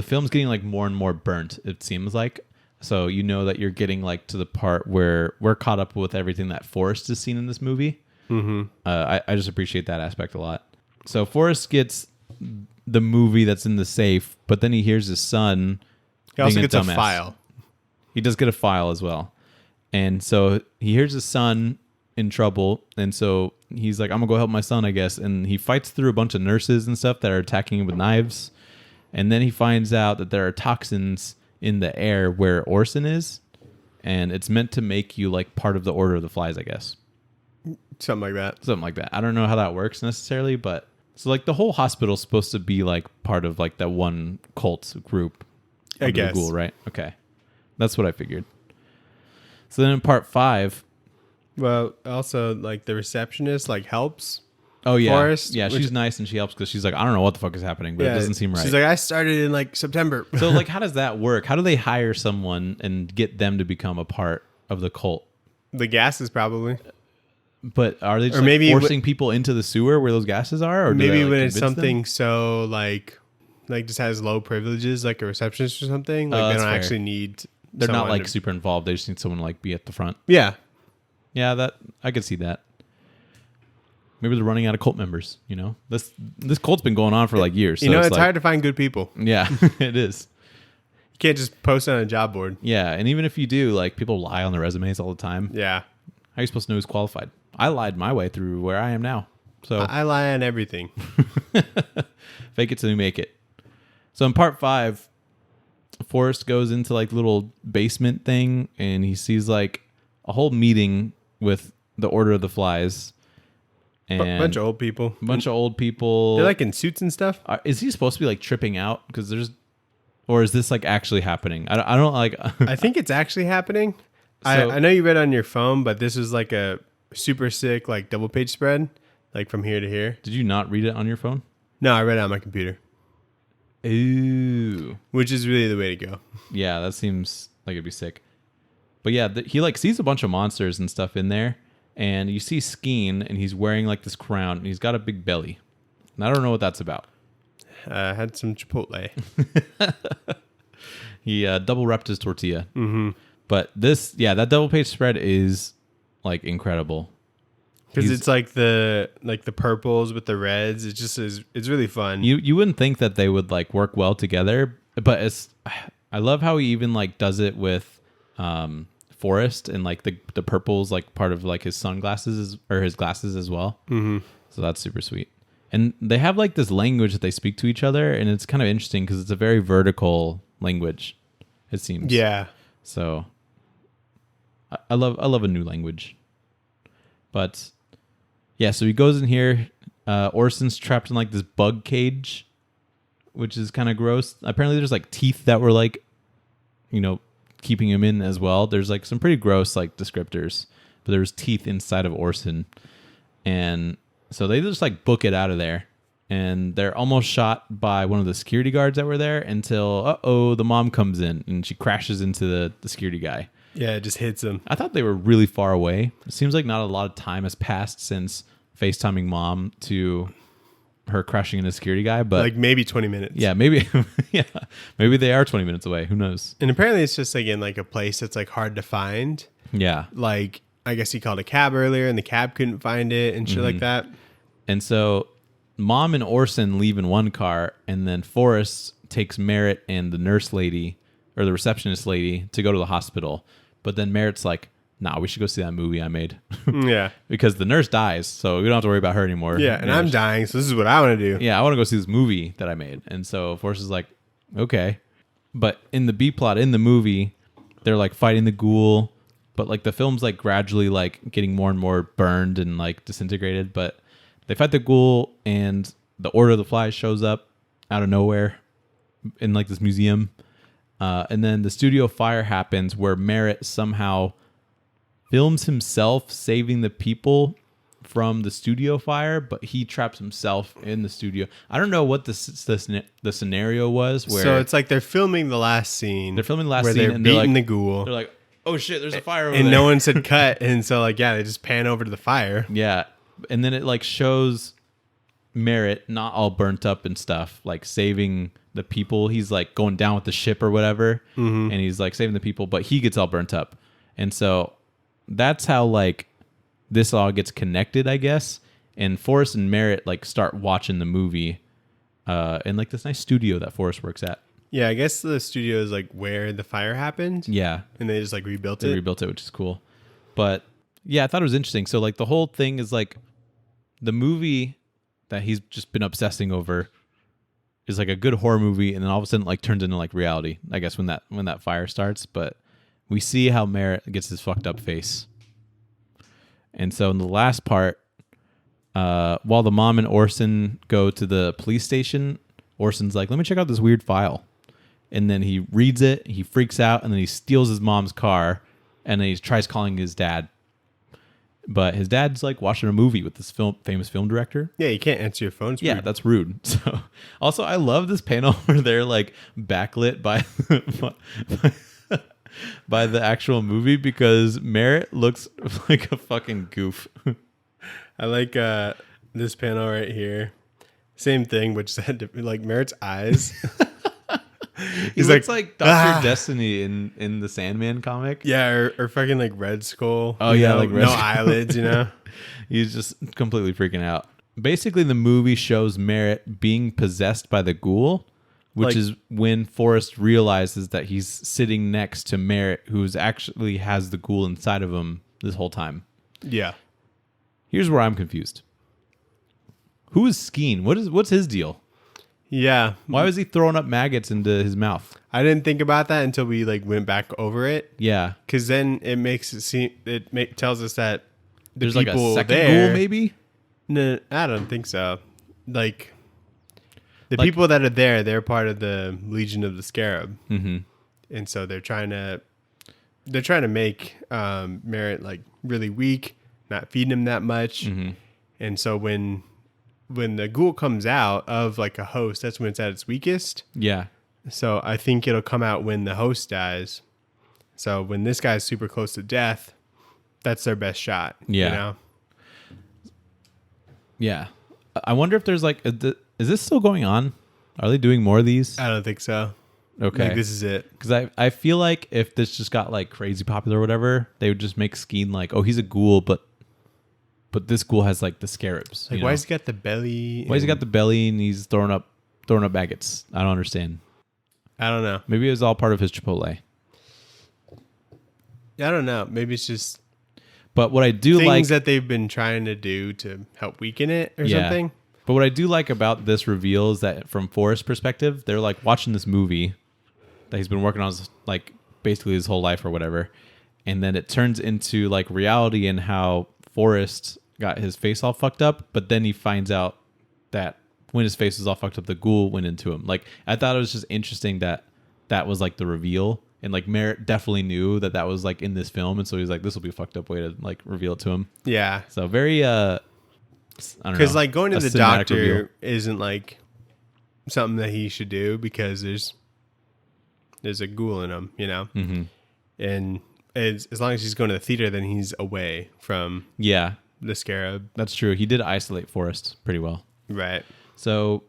film's getting like more and more burnt, it seems like. So you know that you're getting like to the part where we're caught up with everything that Forrest has seen in this movie. Mm-hmm. I just appreciate that aspect a lot. So Forrest gets the movie that's in the safe, but then he hears his son.
He also
being
gets a
dumbass.
file.
He does get a file as well. And so he hears his son in trouble. And so he's like, I'm going to go help my son, I guess. And he fights through a bunch of nurses and stuff that are attacking him with knives. And then he finds out that there are toxins in the air where Orson is. And it's meant to make you like part of the Order of the Flies, I guess.
Something like that.
Something like that. I don't know how that works necessarily, but so like the whole hospital's supposed to be like part of like that one cult group.
I
under the
guess.
Ghoul, right? Okay. That's what I figured. So then in part 5.
Well, also like the receptionist like helps.
Oh yeah.
Forrest,
Yeah,
which-
she's nice and she helps because she's like, I don't know what the fuck is happening, but it doesn't seem right.
She's like, I started in like September.
So like how does that work? How do they hire someone and get them to become a part of the cult?
The gases probably.
But are they just
Or
like,
maybe
forcing people into the sewer where those gases are? Or do
Maybe
they, like,
when it's
convince them?
something so like just has low privileges, like a receptionist or something, like they
that's
don't
fair.
actually need.
They're not
someone
like
to-
super involved. They just need someone to like be at the front.
Yeah,
Yeah, that I could see that. Maybe they're running out of cult members. You know, this cult's been going on for like years. So
you know it's
like,
hard to find good people.
Yeah, it is.
You can't just post on a job board.
Yeah, and even if you do, like people lie on their resumes all the time.
Yeah,
How are you supposed to know who's qualified? I lied my way through where I am now. So
I lie on everything.
fake it till you make it. So in part 5, Forrest goes into like little basement thing and he sees like a whole meeting with the Order of the Flies. And
Bunch of old people.
bunch of old people.
They're like in suits and stuff.
Is he supposed to be like tripping out? Because there's, or is this like actually happening? I don't like.
I think it's actually happening.
So-
I know you read on your phone, but this is like a super sick like double page spread, like from here to here.
Did you not read it on your phone?
No, I read it on my computer,
Ooh.
which is really the way to go.
Yeah, that seems like it'd be sick. But yeah, he like sees a bunch of monsters and stuff in there, And you see Skeen, and he's wearing like this crown, and he's got a big belly. And I don't know what that's about.
Had some Chipotle.
He double wrapped his tortilla. Mm-hmm. But that double page spread is like incredible.
Because it's like the purples with the reds. It just is. It's really fun.
You wouldn't think that they would like work well together, but I love how he even like does it with Forrest, and like the purples like part of like his sunglasses or his glasses as well. Mm-hmm. So that's super sweet. And they have like this language that they speak to each other, and it's kind of interesting because it's a very vertical language, it seems.
Yeah.
So I love a new language. But yeah, so he goes in here. Orson's trapped in like this bug cage, which is kind of gross. Apparently there's like teeth that were like, keeping him in as well. There's like some pretty gross like descriptors, but there's teeth inside of Orson. And so they just like book it out of there, and they're almost shot by one of the security guards that were there until, the mom comes in and she crashes into the security guy.
Yeah, it just hits him.
I thought they were really far away. It seems like not a lot of time has passed since FaceTiming mom to her crashing into a security guy, but
like maybe 20 minutes.
Yeah, maybe. Yeah, maybe they are 20 minutes away. Who knows?
And apparently it's just like in like a place that's like hard to find.
Yeah.
Like I guess he called a cab earlier and the cab couldn't find it and shit like that.
And so mom and Orson leave in one car, and then Forrest takes Merritt and the nurse lady or the receptionist lady to go to the hospital. But then Merritt's like, nah, we should go see that movie I made.
Yeah.
Because the nurse dies, so we don't have to worry about her anymore.
Yeah, and I'm dying, so this is what I want to do.
Yeah, I want to go see this movie that I made. And so Forrest is like, okay. But in the B plot in the movie, they're like fighting the ghoul, but like the film's like gradually like getting more and more burned and like disintegrated. But they fight the ghoul, and the Order of the Flies shows up out of nowhere in like this museum. And then the studio fire happens where Merritt somehow films himself saving the people from the studio fire, but he traps himself in the studio. I don't know what the scenario was. Where
so it's like they're filming the last scene.
They're filming the last
where
scene,
they're
and
beating the ghoul.
They're like, oh shit, there's a fire over
and
there.
no one said cut, and so like they just pan over to the fire.
Yeah, and then it like shows Merritt not all burnt up and stuff, like saving the people. He's like going down with the ship or whatever, and he's like saving the people, but he gets all burnt up, and so that's how like this all gets connected, I guess. And Forrest and Merritt like start watching the movie in like this nice studio that Forrest works at.
Yeah, I guess the studio is like where the fire happened.
Yeah,
and they just like rebuilt
they rebuilt it, which is cool. But yeah, I thought it was interesting. So like the whole thing is like the movie that he's just been obsessing over is like a good horror movie, and then all of a sudden like turns into like reality, I guess, when that fire starts. But we see how Merritt gets his fucked up face. And so in the last part, while the mom and Orson go to the police station, Orson's like, let me check out this weird file. And then he reads it, he freaks out, and then he steals his mom's car, and then he tries calling his dad. But his dad's like watching a movie with this famous film director.
Yeah, you can't answer your phone.
Yeah, rude. That's rude. So also, I love this panel where they're like backlit by by the actual movie, because Merritt looks like a fucking goof.
I like this panel right here. Same thing, which said like Merritt's eyes.
He looks like Dr. Destiny in the Sandman comic.
Yeah, or fucking like Red Skull.
Oh yeah, like Red
no eyelids,
He's just completely freaking out. Basically, the movie shows Merritt being possessed by the ghoul, which is when Forrest realizes that he's sitting next to Merritt, who's actually has the ghoul inside of him this whole time.
Yeah.
Here's where I'm confused. Who is Skeen? What's his deal?
Yeah.
Why was he throwing up maggots into his mouth?
I didn't think about that until we like went back over it.
Yeah.
Because then it makes it seem tells us that
there's like a second ghoul, maybe.
No, I don't think so. Like the people that are there, they're part of the Legion of the Scarab, and so they're trying to make Merritt like really weak, not feeding him that much, and so when the ghoul comes out of like a host, that's when it's at its weakest.
Yeah.
So I think it'll come out when the host dies. So when this guy's super close to death, that's their best shot.
Yeah.
You know?
Yeah. I wonder if there's like, is this still going on? Are they doing more of these?
I don't think so.
Okay.
Like, this is it.
Because I feel like if this just got like crazy popular or whatever, they would just make Skeen like, oh, he's a ghoul, but this ghoul has like the scarabs.
Like, why has he got the belly?
Why has he got the belly and he's throwing up maggots? I don't understand.
I don't know.
Maybe it was all part of his Chipotle.
I don't know. Maybe it's just
But what I do
things
like
that they've been trying to do to help weaken it or something.
But what I do like about this reveal is that from Forrest's perspective, they're like watching this movie that he's been working on like basically his whole life or whatever. And then it turns into like reality and how Forrest got his face all fucked up. But then he finds out that when his face was all fucked up, the ghoul went into him. Like, I thought it was just interesting that was like the reveal. And like Merritt definitely knew that was like in this film. And so he's like, this will be a fucked up way to like reveal it to him.
Yeah.
So very, I don't know.
Because like going to the doctor
reveal.
isn't like something that he should do because there's a ghoul in him, you know?
Mm-hmm.
And as long as he's going to the theater, then he's away from the scarab.
That's true. He did isolate Forrest pretty well.
Right.
So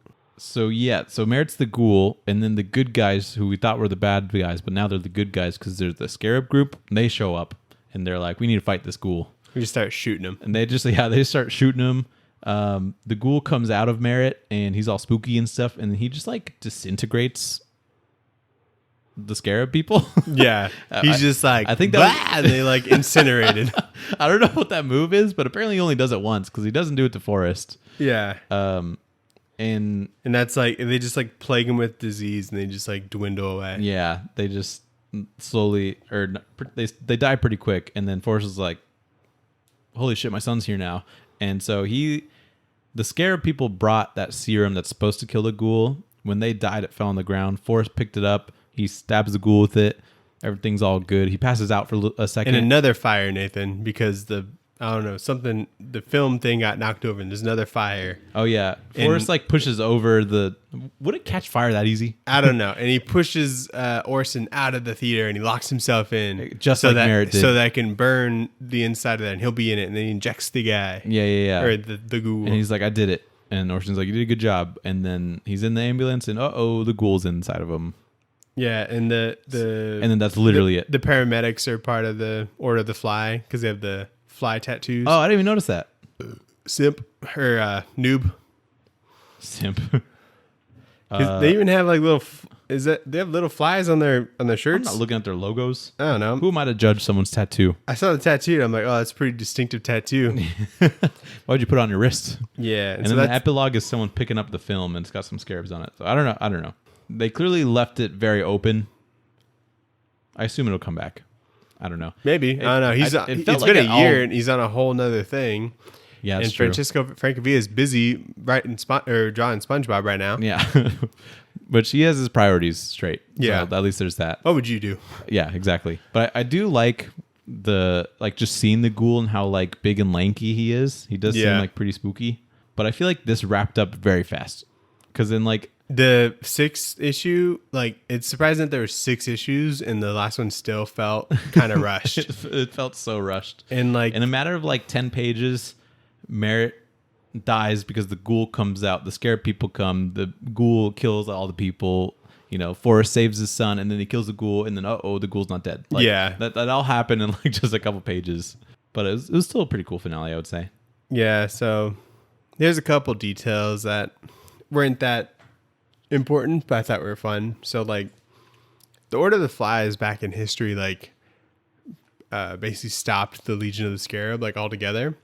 Merritt's the ghoul, and then the good guys who we thought were the bad guys, but now they're the good guys because there's the scarab group. And they show up, and they're like, we need to fight this ghoul.
We just start shooting him.
And they start shooting him. The ghoul comes out of Merritt, and he's all spooky and stuff, and he just like disintegrates the scarab people.
Yeah. He's just like,
I think
and they like incinerated.
I don't know what that move is, but apparently he only does it once because he doesn't do it to Forrest.
Yeah.
And
that's like, they just like plague him with disease and they just like dwindle away.
Yeah. They just slowly, or they die pretty quick. And then Forrest is like, holy shit, my son's here now. And so the scarab people brought that serum that's supposed to kill the ghoul. When they died, it fell on the ground. Forrest picked it up. He stabs the ghoul with it. Everything's all good. He passes out for a second.
And another fire, Nathan, because the film thing got knocked over and there's another fire.
Oh, yeah. Forrest like pushes over would it catch fire that easy?
I don't know. And he pushes Orson out of the theater and he locks himself in.
Just like Merritt did.
So that can burn the inside of that and he'll be in it. And then he injects the guy.
Yeah.
Or the ghoul.
And he's like, I did it. And Orson's like, you did a good job. And then he's in the ambulance and the ghoul's inside of him.
Yeah, and and
then that's literally it.
The paramedics are part of the Order of the Fly because they have the fly tattoos.
Oh, I didn't even notice that.
Simp or noob.
Simp.
They even have like little. They have little flies on their shirts?
I'm not looking at their logos.
I don't know.
Who am I to judge someone's tattoo?
I saw the tattoo. And I'm like, oh, that's a pretty distinctive tattoo.
Why'd you put it on your wrist?
Yeah,
and then the epilogue is someone picking up the film and it's got some scarabs on it. So I don't know. They clearly left it very open. I assume it'll come back. I don't know.
Maybe. I don't know. It's been a year and he's on a whole nother thing.
Yeah,
and
true.
Francesco Francavilla is busy writing or drawing SpongeBob right now.
Yeah, but she has his priorities straight.
Yeah,
so at least there's that.
What would you do?
Yeah, exactly. But I do like just seeing the ghoul and how like big and lanky he is. He does seem like pretty spooky. But I feel like this wrapped up very fast because then like.
The 6th issue, like, it's surprising that there were 6 issues and the last one still felt kind of rushed.
It felt so rushed.
And like
in a matter of like 10 pages, Merritt dies because the ghoul comes out. The scared people come. The ghoul kills all the people. You know, Forrest saves his son and then he kills the ghoul and then, the ghoul's not dead. Like,
yeah.
That all happened in like just a couple pages. But it was still a pretty cool finale, I would say.
Yeah, so there's a couple details that weren't that important, but I thought were fun. So like the Order of the Flies back in history, like basically stopped the Legion of the Scarab like altogether.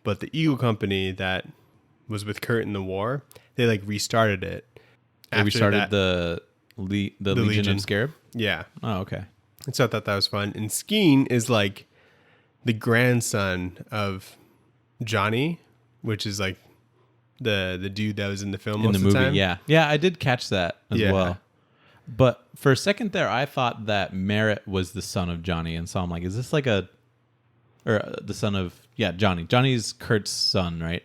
But the Eagle Company that was with Kurt in the war, they like restarted it.
They restarted the Legion of Scarab?
Yeah.
Oh, okay.
And so I thought that was fun. And Skeen is like the grandson of Johnny, which is like the dude that was in the film most of the time.
Yeah, I did catch that as well. But for a second there, I thought that Merritt was the son of Johnny, and so I'm like, is this like the son of Johnny? Johnny's Kurt's son, right?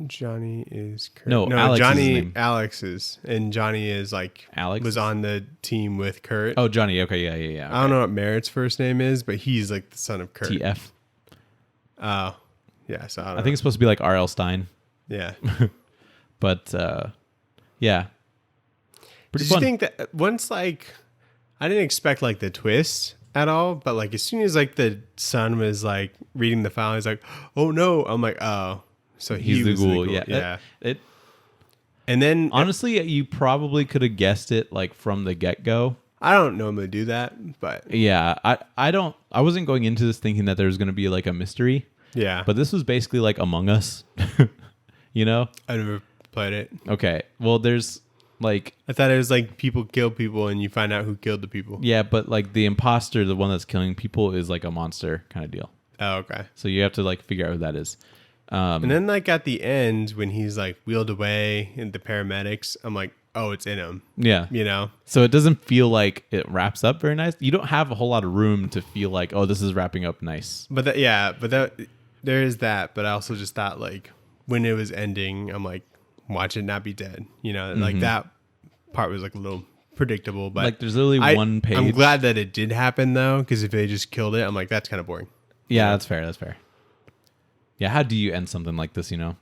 Johnny is Kurt.
No, Alex is his
Johnny
name.
Alex is, and Johnny is like
Alex
was on the team with Kurt.
Oh, Johnny. Okay, yeah. Okay.
I don't know what Merritt's first name is, but he's like the son of Kurt.
TF.
Oh, yeah. So I
think it's supposed to be like R.L. Stein,
yeah.
but yeah. Pretty
Did
fun.
you think that once like I didn't expect like the twist at all, but like as soon as like the son was like reading the file, he's like, "Oh no!" I'm like, "Oh." So
He's the
was
ghoul,
the
yeah.
yeah.
It
And then
honestly, you probably could have guessed it like from the get go.
I don't normally do that, but
Yeah, I wasn't going into this thinking that there was going to be like a mystery,
yeah.
but this was basically like Among Us, you know?
I never played it.
Okay, well, there's like
I thought it was like people kill people and you find out who killed the people.
yeah, but like the imposter, the one that's killing people, is like a monster kind of deal.
Oh, okay.
So you have to like figure out who that is.
And then like at the end when he's like wheeled away in the paramedics, I'm like, oh, it's in him.
Yeah.
You know?
So it doesn't feel like it wraps up very nice. You don't have a whole lot of room to feel like, oh, this is wrapping up nice.
But there is that. But I also just thought like when it was ending, I'm like, watch it not be dead. You know, like that part was like a little predictable. But
Like there's literally one page.
I'm glad that it did happen though, because if they just killed it, I'm like, that's kind of boring.
Yeah, that's fair. That's fair. Yeah, how do you end something like this, you know?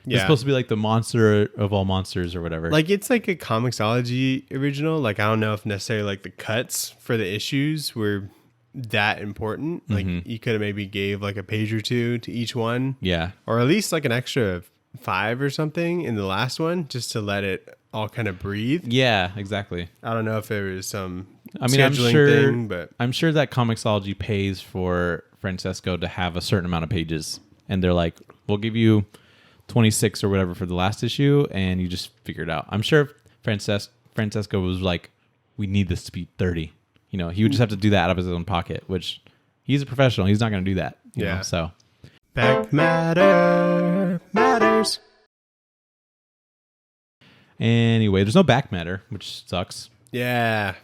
Yeah.
It's supposed to be like the monster of all monsters or whatever.
Like it's like a Comixology original. Like I don't know if necessarily like the cuts for the issues were that important. Like you could have maybe gave like a page or two to each one.
yeah.
Or at least like an extra 5 or something in the last one just to let it all kind of breathe.
Yeah, exactly.
I don't know if there was some
I'm
scheduling
sure
thing, but
I'm sure that Comixology pays for Francesco to have a certain amount of pages. And they're like, we'll give you 26 or whatever for the last issue, and you just figure it out. I'm sure Francesco was like, we need this to be 30. You know, he would just have to do that out of his own pocket, which he's a professional. He's not going to do that. You know, so
back matter matters.
Anyway, there's no back matter, which sucks.
Yeah.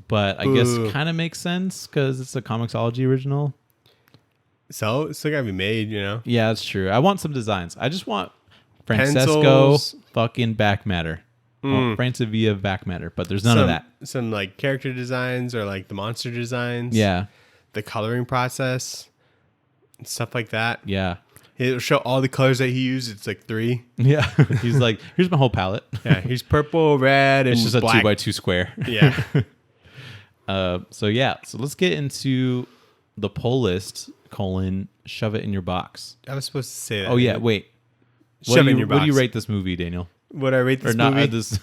But I guess kind of makes sense because it's a Comixology original.
So it's still gotta be made, you know.
Yeah, that's true. I want some designs. I just want Francesco
Pencils.
fucking back matter. Well, Francavilla back matter, but there's none of that.
Some like character designs or like the monster designs.
Yeah.
The coloring process. Stuff like that.
Yeah.
It'll show all the colors that he used. It's like 3.
Yeah. He's like, here's my whole palette.
Yeah, he's purple, red, and
It's just
black.
a 2x2 square.
Yeah.
So let's get into the pull list, shove it in your box.
I was supposed to say that.
Oh yeah, wait.
Shove it in your box.
What do you rate this movie, Daniel?
Would I rate this
Or not
movie?
this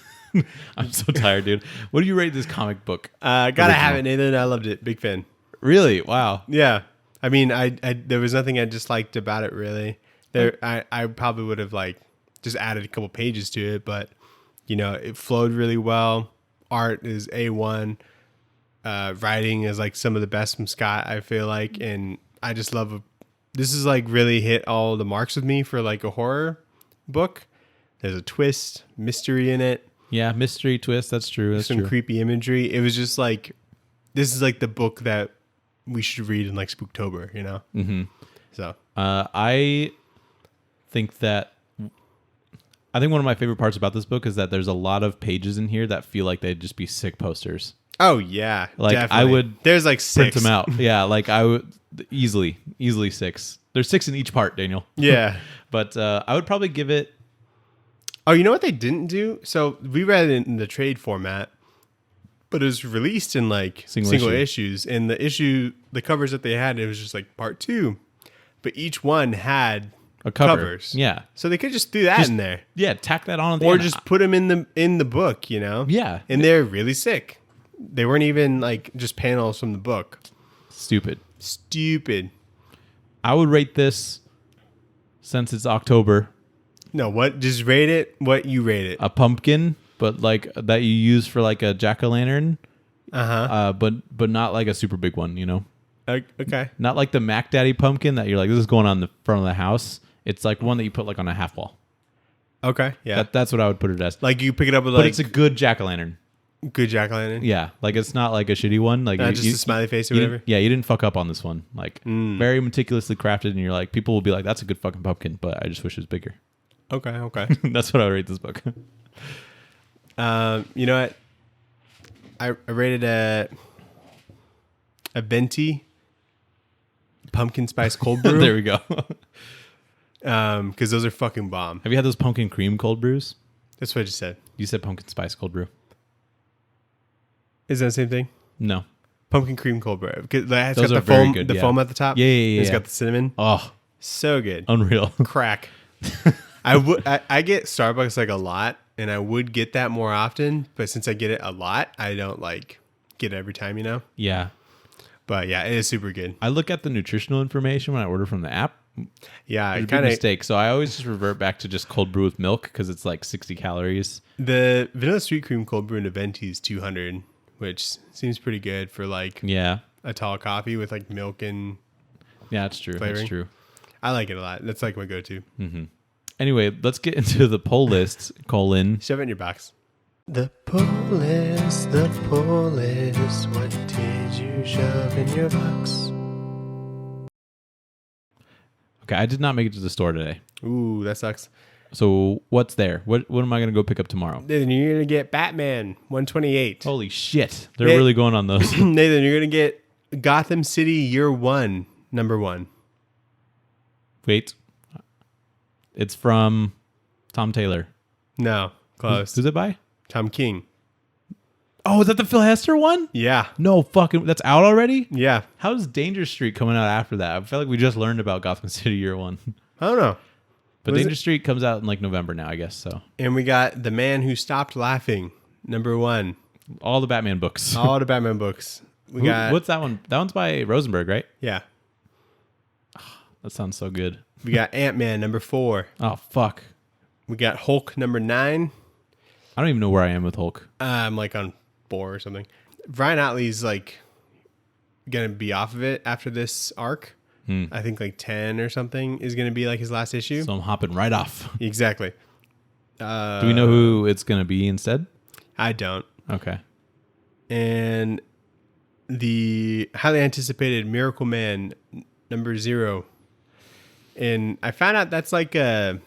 I'm so tired, dude. What do you rate this comic book?
Gotta have it, Nathan. I loved it. Big fan.
Really? Wow.
Yeah. I mean, I there was nothing I disliked about it really. I probably would have like just added a couple pages to it, but you know, it flowed really well. Art is A1. Writing is like some of the best from Scott, I feel like, and I just love this is like really hit all the marks with me for like a horror book. There's a twist, mystery in it.
Yeah, mystery twist. That's true. That's
some
true.
creepy imagery. It was just like, this is like the book that we should read in like Spooktober, you know? Mm-hmm. So
I think one of my favorite parts about this book is that there's a lot of pages in here that feel like they'd just be sick posters.
oh yeah,
Like
definitely.
I would
There's like 6.
print them out. Yeah, like I would easily 6. There's 6 in each part, Daniel.
Yeah.
But I would probably give it.
Oh, you know what they didn't do? So we read it in the trade format, but it was released in like
Single
single
issue.
issues. And the covers that they had, it was just like part 2, but each one had
A cover.
covers.
Yeah.
So they could just do that in there,
Yeah, tack that on at the
or
end.
just put them in the book, you know?
Yeah.
And they're really sick. They weren't even like just panels from the book.
Stupid.
I
would rate this, since it's October,
No, what? Just rate it what you rate it.
a pumpkin, but like that you use for like a jack-o'-lantern. But not like a super big one, you know?
Okay.
Not like the Mac Daddy pumpkin that you're like, this is going on the front of the house. It's like one that you put like on a half wall.
Okay. Yeah.
That's what I would put it as.
Like you pick it up with
But
like
it's a good jack-o'-lantern.
good jack-o'-lantern.
Yeah, like it's not like a shitty one. Like
Not just a smiley face or
you
whatever.
didn't- Yeah, you didn't fuck up on this one. Like very meticulously crafted, and you're like, people will be like, that's a good fucking pumpkin, but I just wish it was bigger.
Okay.
That's what I would rate this book.
You know what? I rated a venti pumpkin spice cold brew.
There we go.
Because those are fucking bomb.
Have you had those pumpkin cream cold brews?
That's what I just said.
You said pumpkin spice cold brew.
Is that the same thing?
No.
Pumpkin cream cold brew. Because it's
Those
got
are
the
very
foam,
good,
the
yeah.
foam at the top.
Yeah.
It's got the cinnamon.
Oh,
So good.
unreal.
Crack. I get Starbucks like a lot, and I would get that more often, but since I get it a lot, I don't like get it every time, you know?
Yeah.
But yeah, it is super good.
I look at the nutritional information when I order from the app.
Yeah,
It's
I
a big
kind of
mistake. So I always just revert back to just cold brew with milk because it's like 60 calories.
the vanilla sweet cream cold brew in a venti is 200, which seems pretty good for like
Yeah.
a tall coffee with like milk and
Yeah, that's true.
flavoring.
That's true.
I like it a lot. That's like my go-to.
Anyway, let's get into the poll list, colon.
Shove it in your box. The pull list, what did you shove in your box?
Okay, I did not make it to the store today.
Ooh, that sucks.
So what's there? What am I going to go pick up tomorrow?
Nathan, you're going to get Batman 128.
Holy shit. They're
Hey.
really going on those.
Nathan, you're going to get Gotham City Year 1, number 1.
Wait. It's from Tom Taylor.
No, close.
Who's it by?
Tom King.
Oh, is that the Phil Hester one?
Yeah.
No fucking. That's out already?
Yeah.
How's Danger Street coming out after that? I feel like we just learned about Gotham City Year 1.
I don't know.
But
Was
Danger
it?
Street comes out in like November now, I guess. So
And we got The Man Who Stopped Laughing, number 1.
all the Batman books.
All the Batman books. We got.
What's that one? That one's by Rosenberg, right?
Yeah.
That sounds so good.
We got Ant-Man, number 4.
Oh fuck!
We got Hulk, number 9.
I don't even know where I am with Hulk.
I'm like on 4 or something. Brian Otley's like gonna be off of it after this arc. I think like 10 or something is gonna be like his last issue.
So I'm hopping right off.
Exactly.
Do we know who it's gonna be instead?
I don't.
Okay.
And the highly anticipated Miracle Man number 0. And I found out that's like a.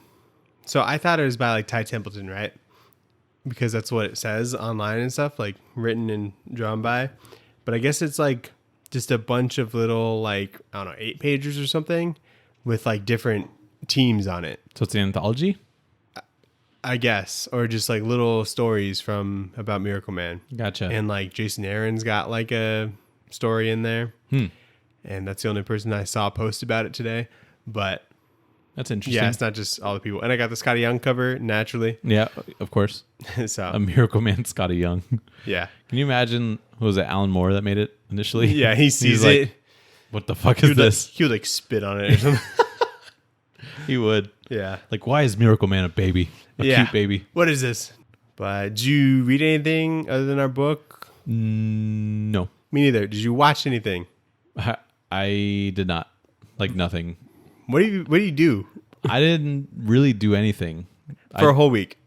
So I thought it was by like Ty Templeton, right? Because that's what it says online and stuff, like written and drawn by. But I guess it's like just a bunch of little like, I don't know, 8 pages or something with like different teams on it,
So it's an anthology.
I guess, or just like little stories from about Miracle Man.
Gotcha.
And like Jason Aaron's got like a story in there. And that's the only person I saw post about it today. But
That's interesting.
yeah, it's not just all the people. And I got the Scotty Young cover naturally.
Yeah, of course.
So
A Miracle Man, Scotty Young.
yeah.
Can you imagine? What was it? Alan Moore that made it initially?
Yeah, he sees
He's like,
it.
What the fuck is this?
He would like spit on it or something.
He would.
Yeah.
Like, why is Miracle Man a baby? A cute baby.
What is this? But did you read anything other than our book?
No.
Me neither. Did you watch anything?
I did not. Like, nothing.
What do you do
I didn't really do anything.
for a whole week?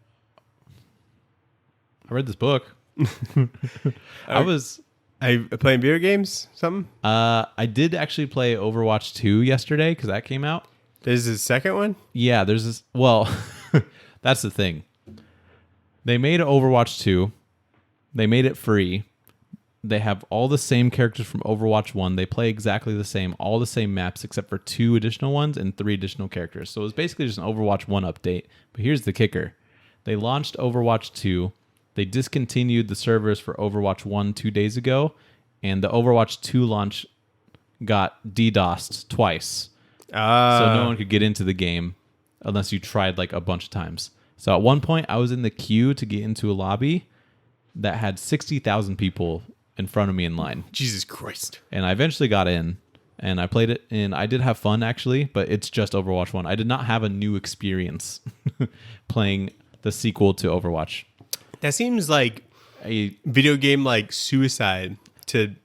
I read this book. I was
I playing video games? Something?
I did actually play Overwatch 2 yesterday because that came out.
There's a second one?
Yeah, there's this. Well, that's the thing. They made Overwatch 2. They made it free. They have all the same characters from Overwatch 1. They play exactly the same, all the same maps except for 2 additional ones and 3 additional characters. So it was basically just an Overwatch 1 update. But here's the kicker. They launched Overwatch 2. They discontinued the servers for Overwatch 1 2 days ago. And the Overwatch 2 launch got DDoSed twice. So no one could get into the game unless you tried like a bunch of times. So at one point, I was in the queue to get into a lobby that had 60,000 people in front of me in line.
Jesus Christ.
And I eventually got in and I played it and I did have fun actually, but it's just Overwatch 1. I did not have a new experience playing the sequel to Overwatch.
That seems like a video game like suicide to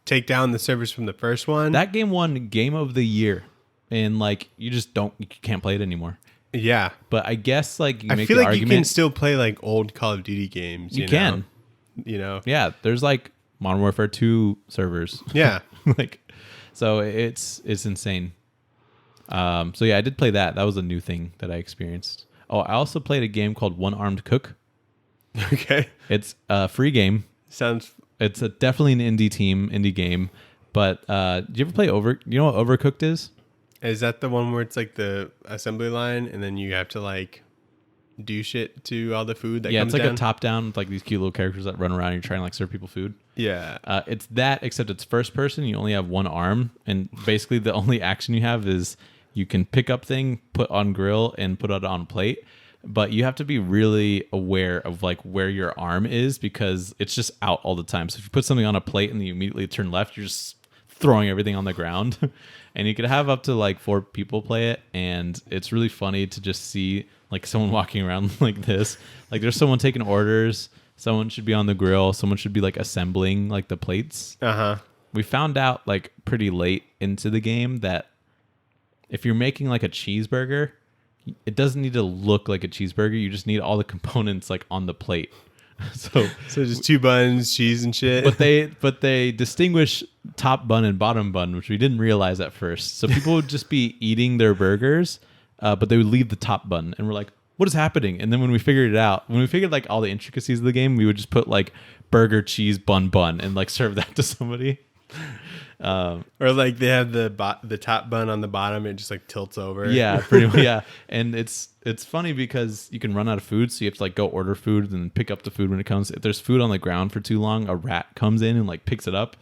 take down the servers from the first one.
That game won Game of the Year and like you can't play it anymore.
Yeah.
But I guess like you
I
make
feel
the
like
argument
you can still play like old Call of Duty games.
You can.
You know?
Yeah, there's like Modern Warfare 2 servers.
Yeah.
Like, so it's insane. So yeah, I did play that. That was a new thing that I experienced. Oh, I also played a game called One Armed Cook.
Okay.
It's a free game.
Sounds.
It's definitely an indie game. But do you ever play You know what Overcooked is?
Is that the one where it's like the assembly line and then you have to like do shit to all the food that comes
it's like
down?
a top down with like these cute little characters that run around and you're trying to like serve people food.
Yeah.
It's that, except it's first person. You only have one arm, and basically the only action you have is you can pick up thing, put on grill, and put it on plate. But you have to be really aware of like where your arm is because it's just out all the time. So if you put something on a plate and you immediately turn left, you're just throwing everything on the ground. And you could have up to like 4 people play it, and it's really funny to just see like someone walking around like this. Like there's someone taking orders. Someone should be on the grill. Someone should be like assembling like the plates. We found out like pretty late into the game that if you're making like a cheeseburger, it doesn't need to look like a cheeseburger. You just need all the components like on the plate. So
just 2 buns, cheese and shit.
But they distinguish top bun and bottom bun, which we didn't realize at first. So people would just be eating their burgers, but they would leave the top bun, and we're like, what is happening? And then when we figured it out, when we figured like all the intricacies of the game, we would just put like burger, cheese, bun, and like serve that to somebody.
Or like they have the top bun on the bottom, it just like tilts over.
Yeah, pretty much. Yeah, and it's funny because you can run out of food, so you have to like go order food and then pick up the food when it comes. If there's food on the ground for too long, a rat comes in and like picks it up,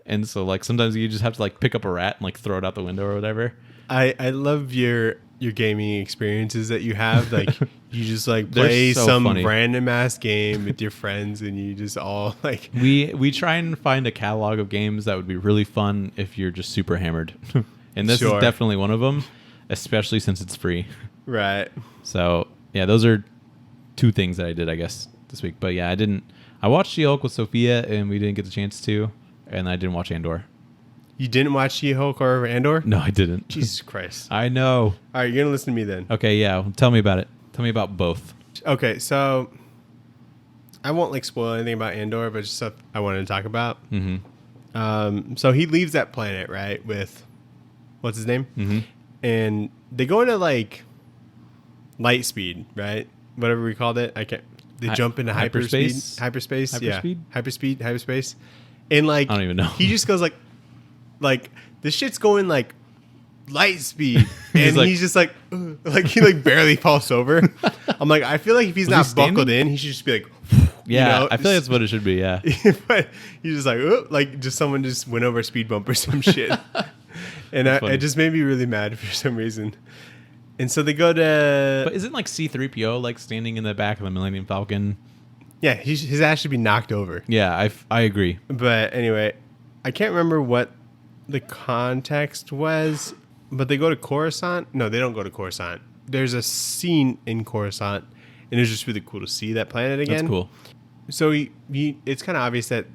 and so like sometimes you just have to like pick up a rat and like throw it out the window or whatever.
I love your gaming experiences that you have. Like you just like play some random ass game with your friends, and you just all like
we try and find a catalog of games that would be really fun if you're just super hammered. And this is definitely one of them, especially since it's free.
Right.
So yeah, those are 2 things that I did, I guess, this week. But yeah, I watched She-Hulk with Sophia, and we didn't get the chance to, and I didn't watch Andor.
You didn't watch She-Hulk or Andor?
No, I didn't.
Jesus Christ.
I know.
All right, you're going to listen to me then.
Okay, yeah. Tell me about it. Tell me about both.
Okay, so I won't like spoil anything about Andor, but just stuff I wanted to talk about.
Mm-hmm.
So he leaves that planet, right, with, what's his name?
Mm-hmm.
And they go into like light speed, right? Whatever we called it. They jump into hyperspace. Hyperspace. And like,
I don't even know.
He just goes like this shit's going like light speed, and he's just like he like barely falls over. I'm like, I feel like if he's not buckled in, he should just be like,
yeah, you know? I feel like that's what it should be. Yeah,
but he's just like just someone just went over a speed bump or some shit, and it just made me really mad for some reason. And so they go to,
but isn't like C-3PO like standing in the back of the Millennium Falcon?
Yeah, his ass should be knocked over.
Yeah, I agree.
But anyway, I can't remember what the context was, but they go to Coruscant. No, they don't go to Coruscant. There's a scene in Coruscant, and it's just really cool to see that planet again.
That's cool.
So it's kind of obvious that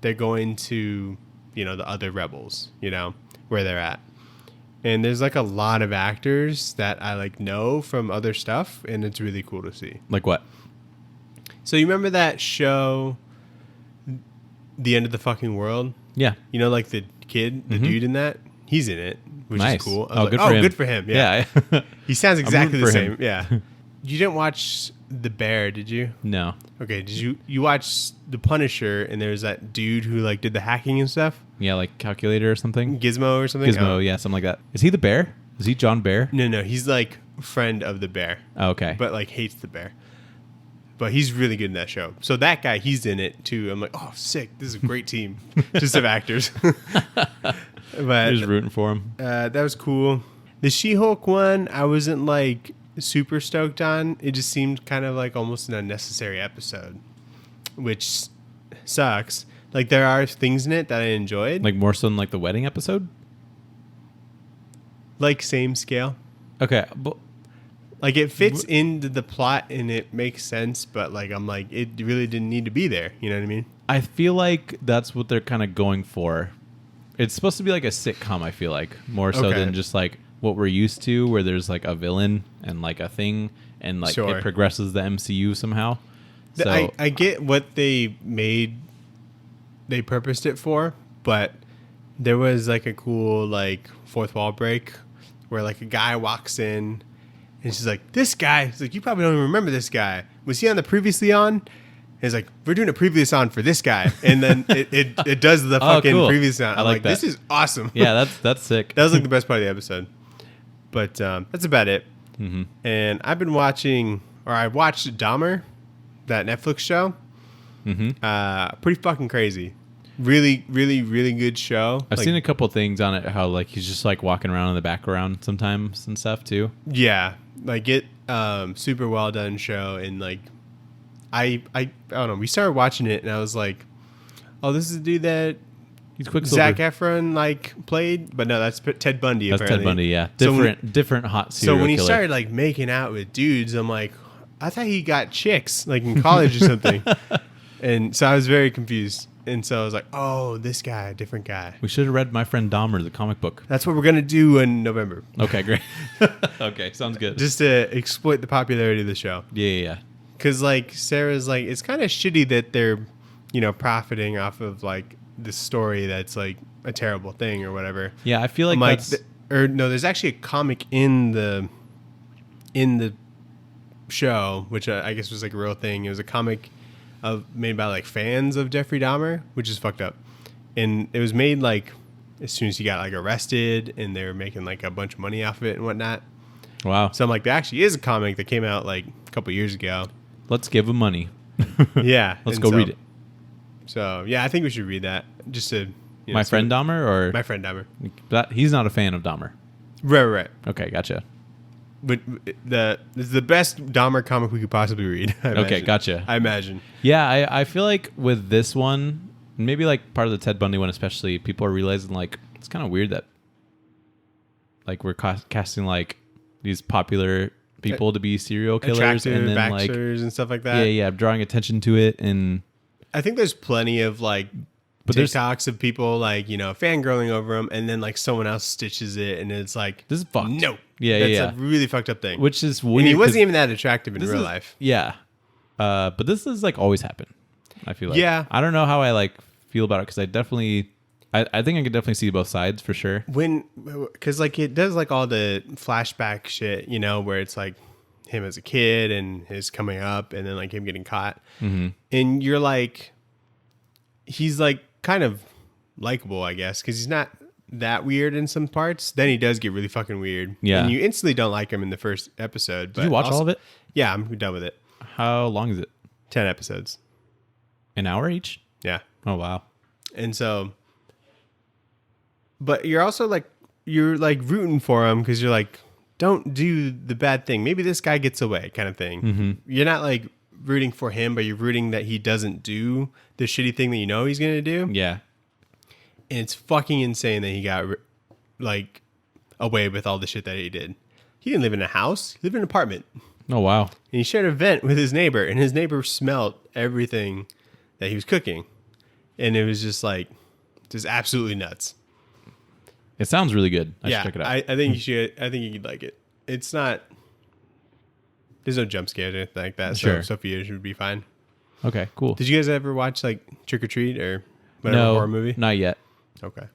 they're going to, the other rebels, where they're at. And there's like a lot of actors that I like know from other stuff, and it's really cool to see.
Like what?
So you remember that show, The End of the Fucking World?
Yeah.
Like the kid, the dude in that? He's in it, which is cool.
Good
for him. Yeah. He sounds exactly the same. Yeah. You didn't watch The Bear, did you?
No.
Okay. Did you watch The Punisher, and there's that dude who like did the hacking and stuff?
Yeah, like Calculator or something?
Gizmo or something?
Gizmo, yeah, something like that. Is he the bear? Is he John Bear?
No. He's like friend of the bear.
Oh, okay.
But like hates the bear. But he's really good in that show. So that guy, he's in it too. I'm like, oh, sick. This is a great team. Just of actors. But
just rooting for him.
That was cool. The She-Hulk one, I wasn't like super stoked on. It just seemed kind of like almost an unnecessary episode, which sucks. Like there are things in it that I enjoyed.
Like more so than like the wedding episode?
Like same scale.
Okay. But
like it fits into the plot and it makes sense, but like I'm like, it really didn't need to be there. You know what I mean?
I feel like that's what they're kind of going for. It's supposed to be like a sitcom, I feel like, more so than just like what we're used to, where there's like a villain and like a thing, and like it progresses the MCU somehow. So
I get what they purposed it for, but there was like a cool like fourth wall break where like a guy walks in And she's like, this guy. He's like, you probably don't even remember this guy. Was he on the previously on? And he's like, we're doing a previous on for this guy. And then it does the fucking
cool.
previous on. I'm like,
that.
this is awesome.
Yeah, that's sick.
That was like the best part of the episode. But that's about it.
Mm-hmm.
And I watched Dahmer, that Netflix show.
Mm-hmm.
Pretty fucking crazy. Really, really, really good show.
I've seen a couple things on it, how like he's just like walking around in the background sometimes and stuff too.
Yeah, like super well done show. And like I don't know, we started watching it and I was like, oh, this is the dude that
He's Quicksilver.
Zac Efron like played, but no, that's Ted Bundy.
That's
apparently.
Ted Bundy, yeah. Different hot
So
serial
when he
killer.
started like making out with dudes, I'm like, I thought he got chicks like in college or something. And so I was very confused. And so I was like, oh, this guy, different guy.
We should have read My Friend Dahmer, the comic book.
That's what we're going to do in November.
Okay, great. Okay, sounds good.
Just to exploit the popularity of the show.
Yeah.
Because like Sarah's like, it's kind of shitty that they're, profiting off of like this story that's like a terrible thing or whatever.
Yeah, I feel like that's...
there's actually a comic in the show, which I guess was like a real thing. It was a comic made by like fans of Jeffrey Dahmer, which is fucked up. And it was made like as soon as he got like arrested, and they were making like a bunch of money off of it and whatnot.
Wow.
So I'm like, there actually is a comic that came out like a couple years ago.
Let's give him money.
Yeah.
Let's go read it.
So yeah, I think we should read that just to.
My Friend Dahmer, or
My Friend Dahmer.
He's not a fan of Dahmer.
Right.
Okay, gotcha.
But this is the best Dahmer comic we could possibly read.
Okay, gotcha.
I imagine.
Yeah, I feel like with this one, maybe like part of the Ted Bundy one especially, people are realizing like it's kind of weird that like we're casting like these popular people to be serial killers and then like
and stuff like that.
Yeah, drawing attention to it. And
I think there's plenty of like TikToks of people like fangirling over them, and then like someone else stitches it, and it's like,
this is fucked.
No,
that's
a really fucked up thing.
Which is weird.
And he wasn't even that attractive in real life.
Yeah, but this is like always happened. I feel like.
Yeah.
I don't know how I like feel about it because I think I could definitely see both sides for sure.
Because like it does like all the flashback shit, where it's like him as a kid and his coming up, and then like him getting caught, and you're like, he's like kind of likable, I guess, because he's not that weird in some parts. Then he does get really fucking weird.
Yeah.
And you instantly don't like him in the first episode.
Did you watch all of it?
Yeah, I'm done with it.
How long is it?
10 episodes.
An hour each?
Yeah.
Oh, wow.
And so, but you're also like, rooting for him because you're like, don't do the bad thing. Maybe this guy gets away kind of thing. Mm-hmm. You're not like rooting for him, but you're rooting that he doesn't do the shitty thing that he's going to do.
Yeah.
And it's fucking insane that he got like away with all the shit that he did. He didn't live in a house. He lived in an apartment.
Oh, wow.
And he shared a vent with his neighbor, and his neighbor smelled everything that he was cooking. And it was just like, just absolutely nuts.
It sounds really good. I should check it out.
I think you should. I think you'd like it. It's not, there's no jump scares or anything like that.
Sure.
So Sophia should be fine.
Okay, cool.
Did you guys ever watch like Trick or Treat or whatever horror movie?
Not yet.
Okay.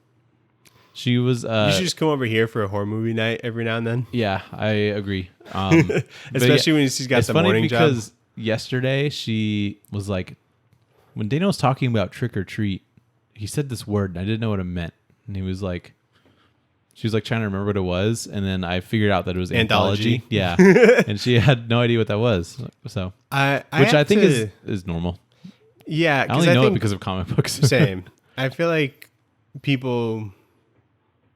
She was.
You should just come over here for a horror movie night every now and then.
Yeah, I agree.
Especially when she's got the morning job.
Because yesterday she was like, when Dana was talking about Trick or Treat, he said this word and I didn't know what it meant. And he was like, she was like trying to remember what it was, and then I figured out that it was anthology. Yeah, and she had no idea what that was. So, which I think is normal.
Yeah,
I only know it because of comic books.
Same. I feel like people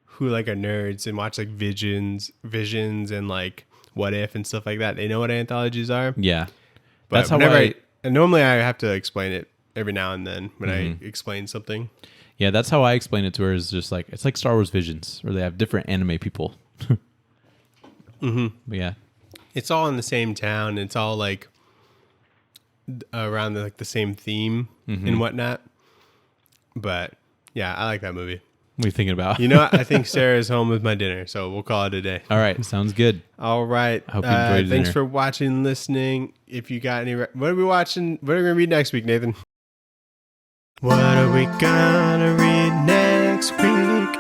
who like are nerds and watch like visions and like What If and stuff like that, they know what anthologies are.
Yeah,
but
that's how
normally I have to explain it every now and then when I explain something.
Yeah, that's how I explain it to her. Is just like it's like Star Wars Visions, where they have different anime people. But yeah,
it's all in the same town. It's all like around the same theme and whatnot. But yeah, I like that movie.
What are you thinking about?
I think Sarah's home with my dinner, so we'll call it a day.
All right, sounds good.
All right.
I hope you enjoyed dinner.
Thanks for watching, listening. If you got any, what are we watching? What are we gonna read next week, Nathan? What are we gonna read next week?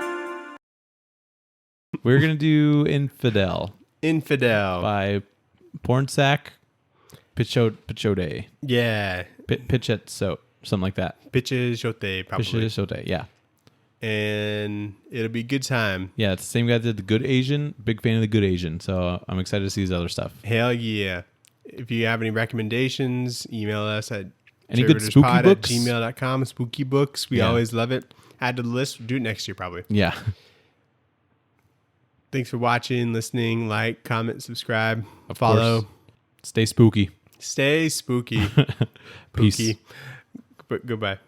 We're gonna do Infidel.
Infidel.
by Pornsack Pichote.
Yeah.
Pichet so something like that.
Pichote, probably.
Pichote, yeah.
And it'll be a good time.
Yeah, it's the same guy that did The Good Asian. Big fan of The Good Asian. So I'm excited to see his other stuff.
Hell yeah. If you have any recommendations, email us at
Any good spooky books?
@gmail.com. Spooky books. We
Yeah.
always love it. Add to the list. Do it next year, probably.
Yeah.
Thanks for watching, listening, like, comment, subscribe,
Of
follow.
course. Stay spooky.
Stay spooky.
Peace.
Spooky. But goodbye.